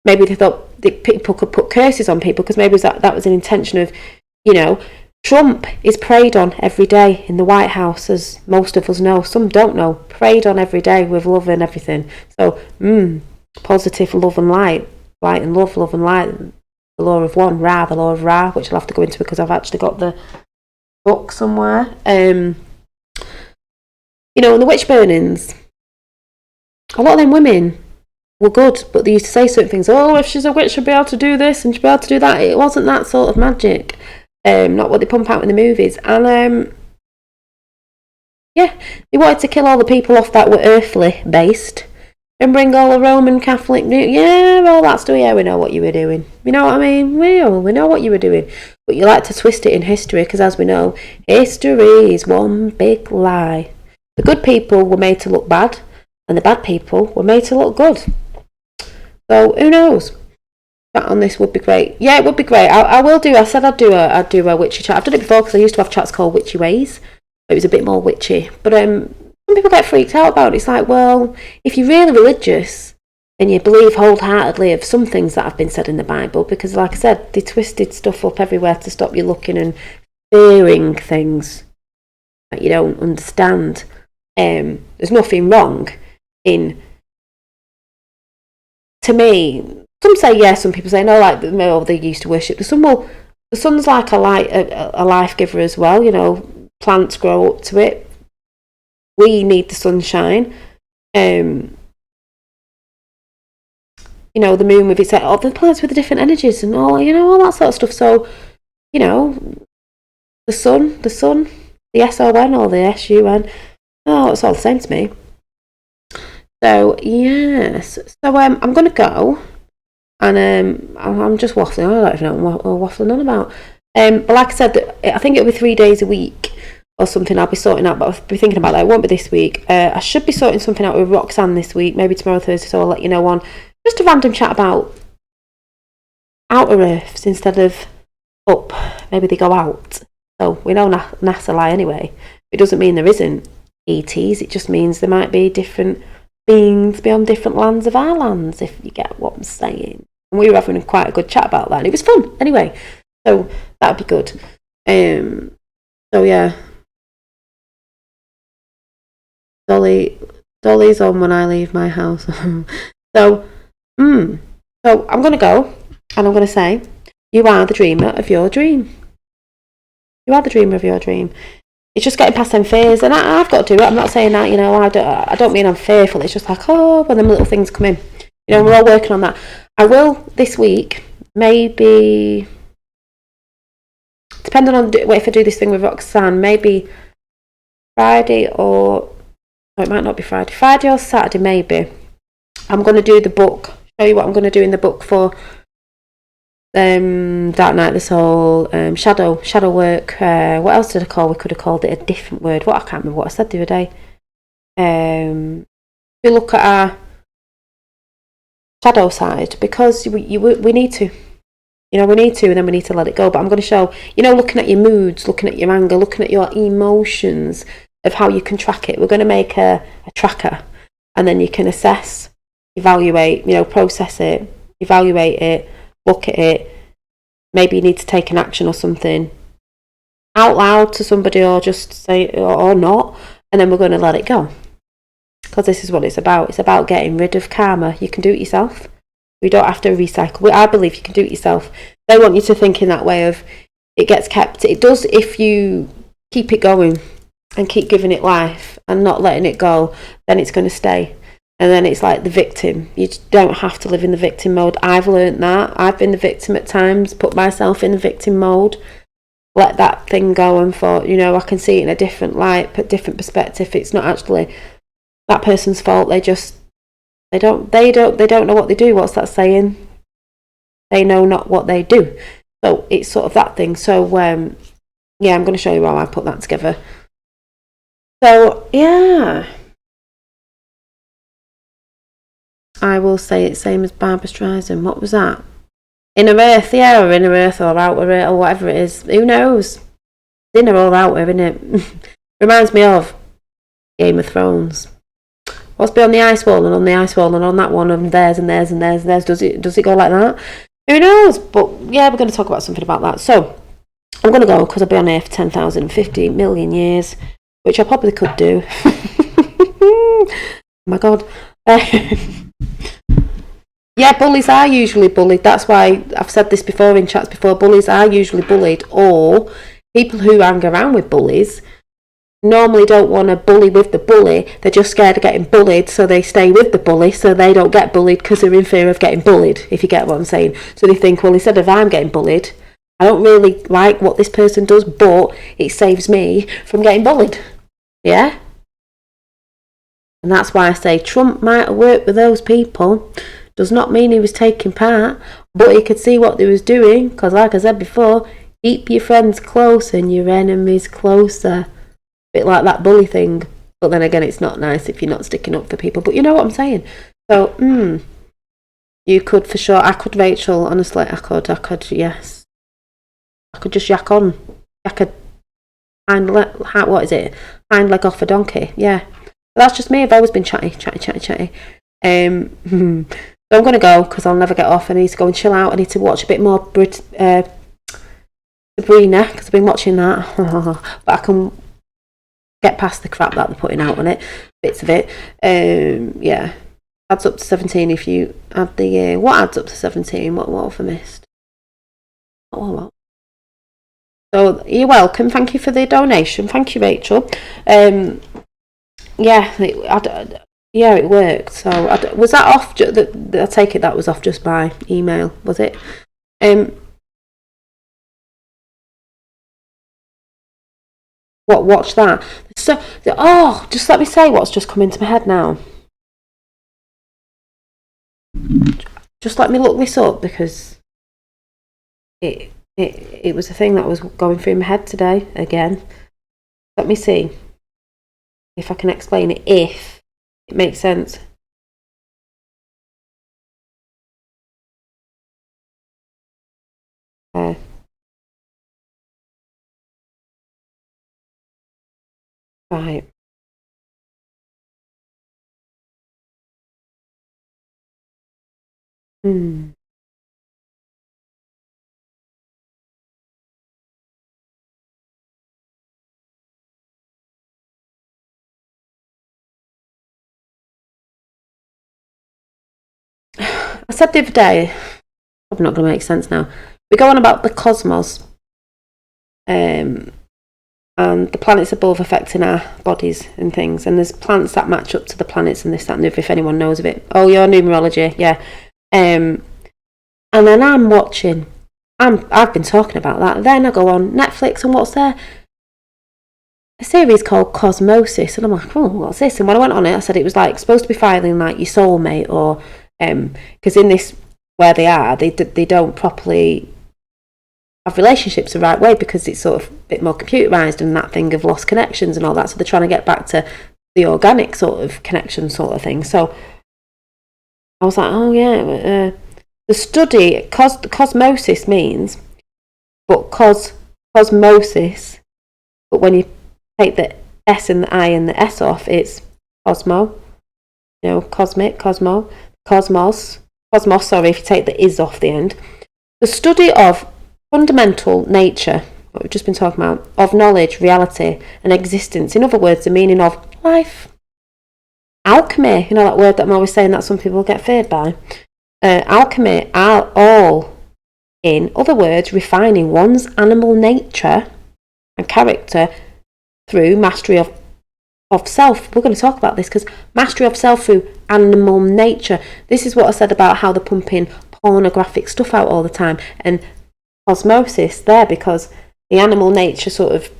maybe they thought that people could put curses on people, because maybe that was an intention of, you know, Trump is preyed on every day in the White House, as most of us know. Some don't know. Preyed on every day with love and everything. So, positive love and light and love and light. The law of one, the law of Ra, which I'll have to go into because I've actually got the book somewhere. You know, and the witch burnings, a lot of them women were good, but they used to say certain things. Oh, if she's a witch, she'll be able to do this and she'll be able to do that. It wasn't that sort of magic. Not what they pump out in the movies. And yeah, they wanted to kill all the people off that were earthly based and bring all the Roman Catholic, all that stuff. Yeah, we know what you were doing. You know what I mean? We know what you were doing. But you like to twist it in history, because as we know, history is one big lie. The good people were made to look bad, and the bad people were made to look good. So who knows? Chat on this would be great. Yeah, it would be great. I will do. I said I'd do a witchy chat. I've done it before because I used to have chats called Witchy Ways. It was a bit more witchy, but some people get freaked out about it. It's like, well, if you're really religious and you believe wholeheartedly of some things that have been said in the Bible, because like I said, they twisted stuff up everywhere to stop you looking and fearing things that you don't understand. There's nothing wrong in, to me, some say yes, some people say no, like they used to worship the sun. Well, the sun's like a life giver as well, you know, plants grow up to it. We need the sunshine. You know, the moon with its, the planets with the different energies and all, you know, all that sort of stuff. So, you know, the sun, the SON or the SUN, oh, it's all the same to me. So, yes. So, I'm going to go. And I'm just waffling on. I don't even know what I'm waffling on about. But like I said, I think it'll be 3 days a week or something I'll be sorting out. But I'll be thinking about that. It won't be this week. I should be sorting something out with Roxanne this week. Maybe tomorrow, Thursday. So I'll let you know on just a random chat about outer Earths instead of up. Maybe they go out. So we know NASA lie anyway. It doesn't mean there isn't ETs. It just means there might be different beings beyond different lands of our lands, if you get what I'm saying. And we were having quite a good chat about that, and it was fun anyway, so that'd be good. So yeah, Dolly's on when I leave my house. So I'm gonna go, and I'm gonna say, you are the dreamer of your dream. You are the dreamer of your dream. It's just getting past them fears, and I've got to do it. I'm not saying that, you know, I don't mean I'm fearful. It's just like, oh, when them little things come in. You know, we're all working on that. I will this week, maybe, depending on if I do this thing with Roxanne, maybe Friday or, no, it might not be Friday or Saturday maybe. I'm going to do the book, show you what I'm going to do in the book for Dark Night of the Soul, shadow work. What else did I call? We could have called it a different word. I can't remember what I said the other day. We look at our shadow side, because we need to. You know, we need to, and then we need to let it go. But I'm going to show, you know, looking at your moods, looking at your anger, looking at your emotions, of how you can track it. We're going to make a tracker, and then you can assess, evaluate, you know, process it, evaluate it, look at it. Maybe you need to take an action or something out loud to somebody, or just say or not, and then we're going to let it go, because this is what it's about. It's about getting rid of karma. You can do it yourself. We don't have to recycle. I believe you can do it yourself. They want you to think in that way of it gets kept. It does if you keep it going and keep giving it life and not letting it go, then it's going to stay. And then it's like the victim. You don't have to live in the victim mode. I've learned that. I've been the victim at times, put myself in the victim mode, let that thing go, and thought, you know, I can see it in a different light, a different perspective. It's not actually that person's fault. They don't know what they do. What's that saying? They know not what they do. So it's sort of that thing. So yeah, I'm going to show you how I put that together. So yeah, I will say it's same as Barbra Streisand. What was that? Inner Earth, yeah, or Inner Earth, or Outer Earth, or whatever it is. Who knows? Inner or Outer, isn't it? Reminds me of Game of Thrones. What's beyond the ice wall, and on the ice wall, and on that one, and theirs, and theirs, and theirs, and theirs. Does it go like that? Who knows? But yeah, we're going to talk about something about that. So I'm going to go, because I'll be on here for 10,050 million years, which I probably could do. Oh my God. Yeah, bullies are usually bullied. That's why I've said this before in chats before. Bullies are usually bullied, or people who hang around with bullies normally don't want to bully with the bully. They're just scared of getting bullied, so they stay with the bully, so they don't get bullied because they're in fear of getting bullied, if you get what I'm saying. So they think, well, instead of I'm getting bullied, I don't really like what this person does, but it saves me from getting bullied. Yeah? And that's why I say Trump might have worked with those people. Does not mean he was taking part, but he could see what they was doing, because like I said before, keep your friends close and your enemies closer. Bit like that bully thing. But then again, it's not nice if you're not sticking up for people. But you know what I'm saying? So, you could for sure. I could, Rachel. Honestly, I could. Yes, I could just yak on. Yak a what is it? Hind leg off a donkey. Yeah, but that's just me. I've always been chatty. So I'm gonna go because I'll never get off. I need to go and chill out. I need to watch a bit more Sabrina because I've been watching that. But I can get past the crap that they're putting out on it, bits of it. Yeah, adds up to 17 if you add the year. What adds up to 17? What have I missed? What? So you're welcome. Thank you for the donation. Thank you, Rachel. Yeah, it worked. So was that off? I take it that was off just by email, was it? Watch that. So, just let me say what's just come into my head now. Just let me look this up because it was a thing that was going through my head today again. Let me see if I can explain it, if it makes sense. Right. I said the other day, probably not going to make sense now. We go on about the cosmos, and the planets above affecting our bodies and things, and there's planets that match up to the planets and this, that, and the other, if anyone knows of it. Oh, your numerology, yeah. And then I'm watching. I've been talking about that. Then I go on Netflix, and what's there? A series called Cosmosis, and I'm like, oh, what's this? And when I went on it, I said it was like supposed to be finding like your soulmate, or because in this where they are, they don't properly have relationships the right way because it's sort of a bit more computerized and that thing of lost connections and all that. So they're trying to get back to the organic sort of connection sort of thing. So I was like, oh yeah, the study cosmosis means, but cosmosis. But when you take the S and the I and the S off, it's cosmo. You know, cosmic, cosmos. Sorry, if you take the is off the end. The study of fundamental nature, what we've just been talking about, of knowledge, reality, and existence. In other words, the meaning of life. Alchemy, you know that word that I'm always saying that some people get feared by. Alchemy are all, in other words, refining one's animal nature and character through mastery of self. We're going to talk about this because mastery of self through animal nature. This is what I said about how they're pumping pornographic stuff out all the time, and cosmosis there because the animal nature sort of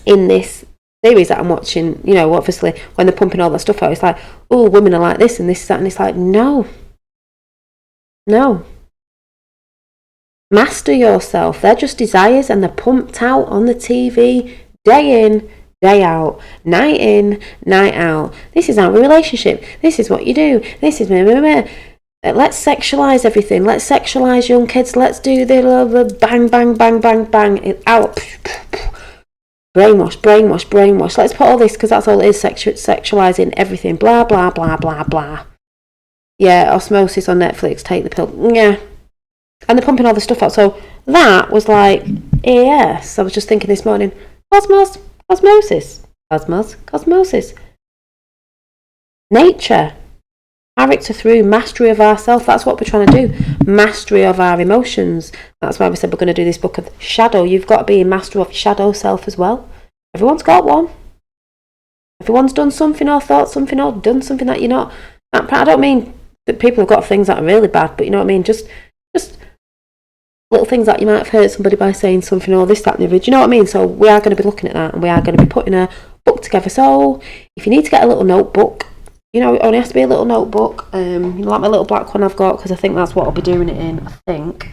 in this series that I'm watching, you know, obviously when they're pumping all that stuff out, it's like, oh, women are like this and this, that, and it's like, no. Master yourself. They're just desires and they're pumped out on the TV day in, day out, night in, night out. This is our relationship. This is what you do. This is me. Let's sexualize everything. Let's sexualize young kids. Let's do the bang, bang, bang, bang, bang. It out. Brainwash. Let's put all this because that's all it is. Sexualizing everything. Blah, blah, blah, blah, blah. Yeah, Osmosis on Netflix. Take the pill. Yeah. And they're pumping all the stuff out. So that was like, yes. I was just thinking this morning. Cosmosis. Nature. Character through mastery of ourselves. That's what we're trying to do. Mastery of our emotions. That's why we said we're going to do this book of shadow. You've got to be a master of shadow self as well. Everyone's got one. Everyone's done something or thought something or done something that you're not. I don't mean that people have got things that are really bad, but you know what I mean? Just little things that you might have hurt somebody by saying something or this, that, and the other. Do you know what I mean? So we are going to be looking at that and we are going to be putting a book together. So if you need to get a little notebook, you know, it only has to be a little notebook. Like my little black one I've got, because I think that's what I'll be doing it in, I think.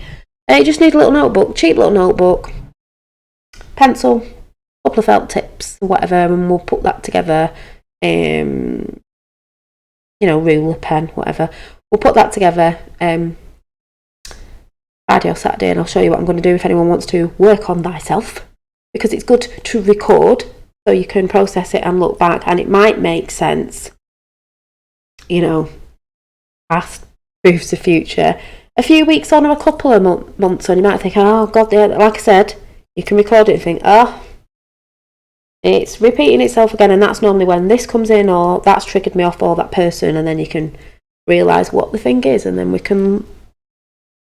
You just need a little notebook, cheap little notebook, pencil, couple of felt tips, whatever, and we'll put that together. you know, ruler, pen, whatever. We'll put that together Friday or Saturday, and I'll show you what I'm going to do if anyone wants to work on thyself, because it's good to record so you can process it and look back, and it might make sense, you know, past proves the future. A few weeks on or a couple of months on, you might think, oh God, like I said, you can record it and think, oh, it's repeating itself again, and that's normally when this comes in, or that's triggered me off, or that person, and then you can realise what the thing is, and then we can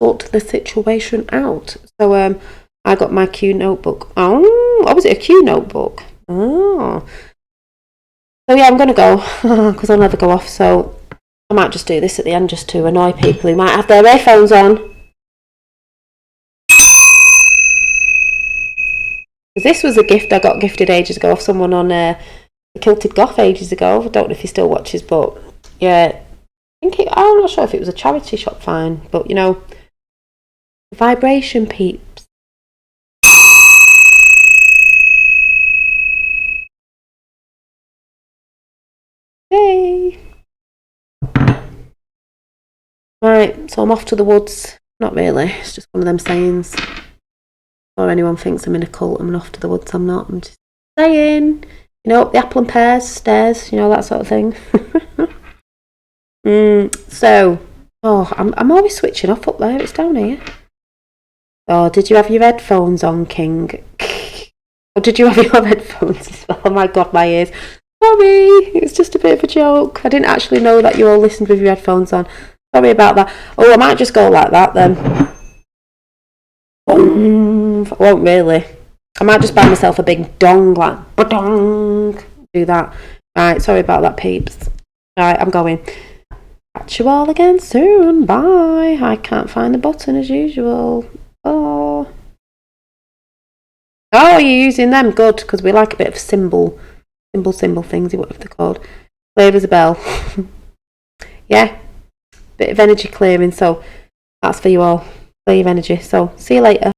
sort the situation out. So I got my Q notebook. Oh, was it a Q notebook? Oh. So yeah, I'm going to go, because I'll never go off, so I might just do this at the end just to annoy people who might have their earphones on. This was a gift I got gifted ages ago off someone on the Kilted Goth ages ago. I don't know if he still watches, but yeah, I'm not sure if it was a charity shop find, but you know, vibration peeps. Hey. Right, so I'm off to the woods. Not really, it's just one of them sayings. Or anyone thinks I'm in a cult, I'm off to the woods. I'm not, I'm just saying, you know, the apple and pears, stairs, you know, that sort of thing. So, I'm always switching off up there, it's down here. Oh, did you have your headphones on, King? Or did you have your headphones as well? Oh my God, my ears. Sorry, it's just a bit of a joke. I didn't actually know that you all listened with your headphones on. Sorry about that. Oh, I might just go like that then. I won't really. I might just buy myself a big dong, like ba-dong. Do that. Right, sorry about that, peeps. Right, I'm going. Catch you all again soon. Bye. I can't find the button as usual. Oh, you're using them. Good, because we like a bit of symbol things, whatever they're called. Flavours a bell. Yeah, bit of energy clearing. So that's for you all. Clear your energy. So see you later.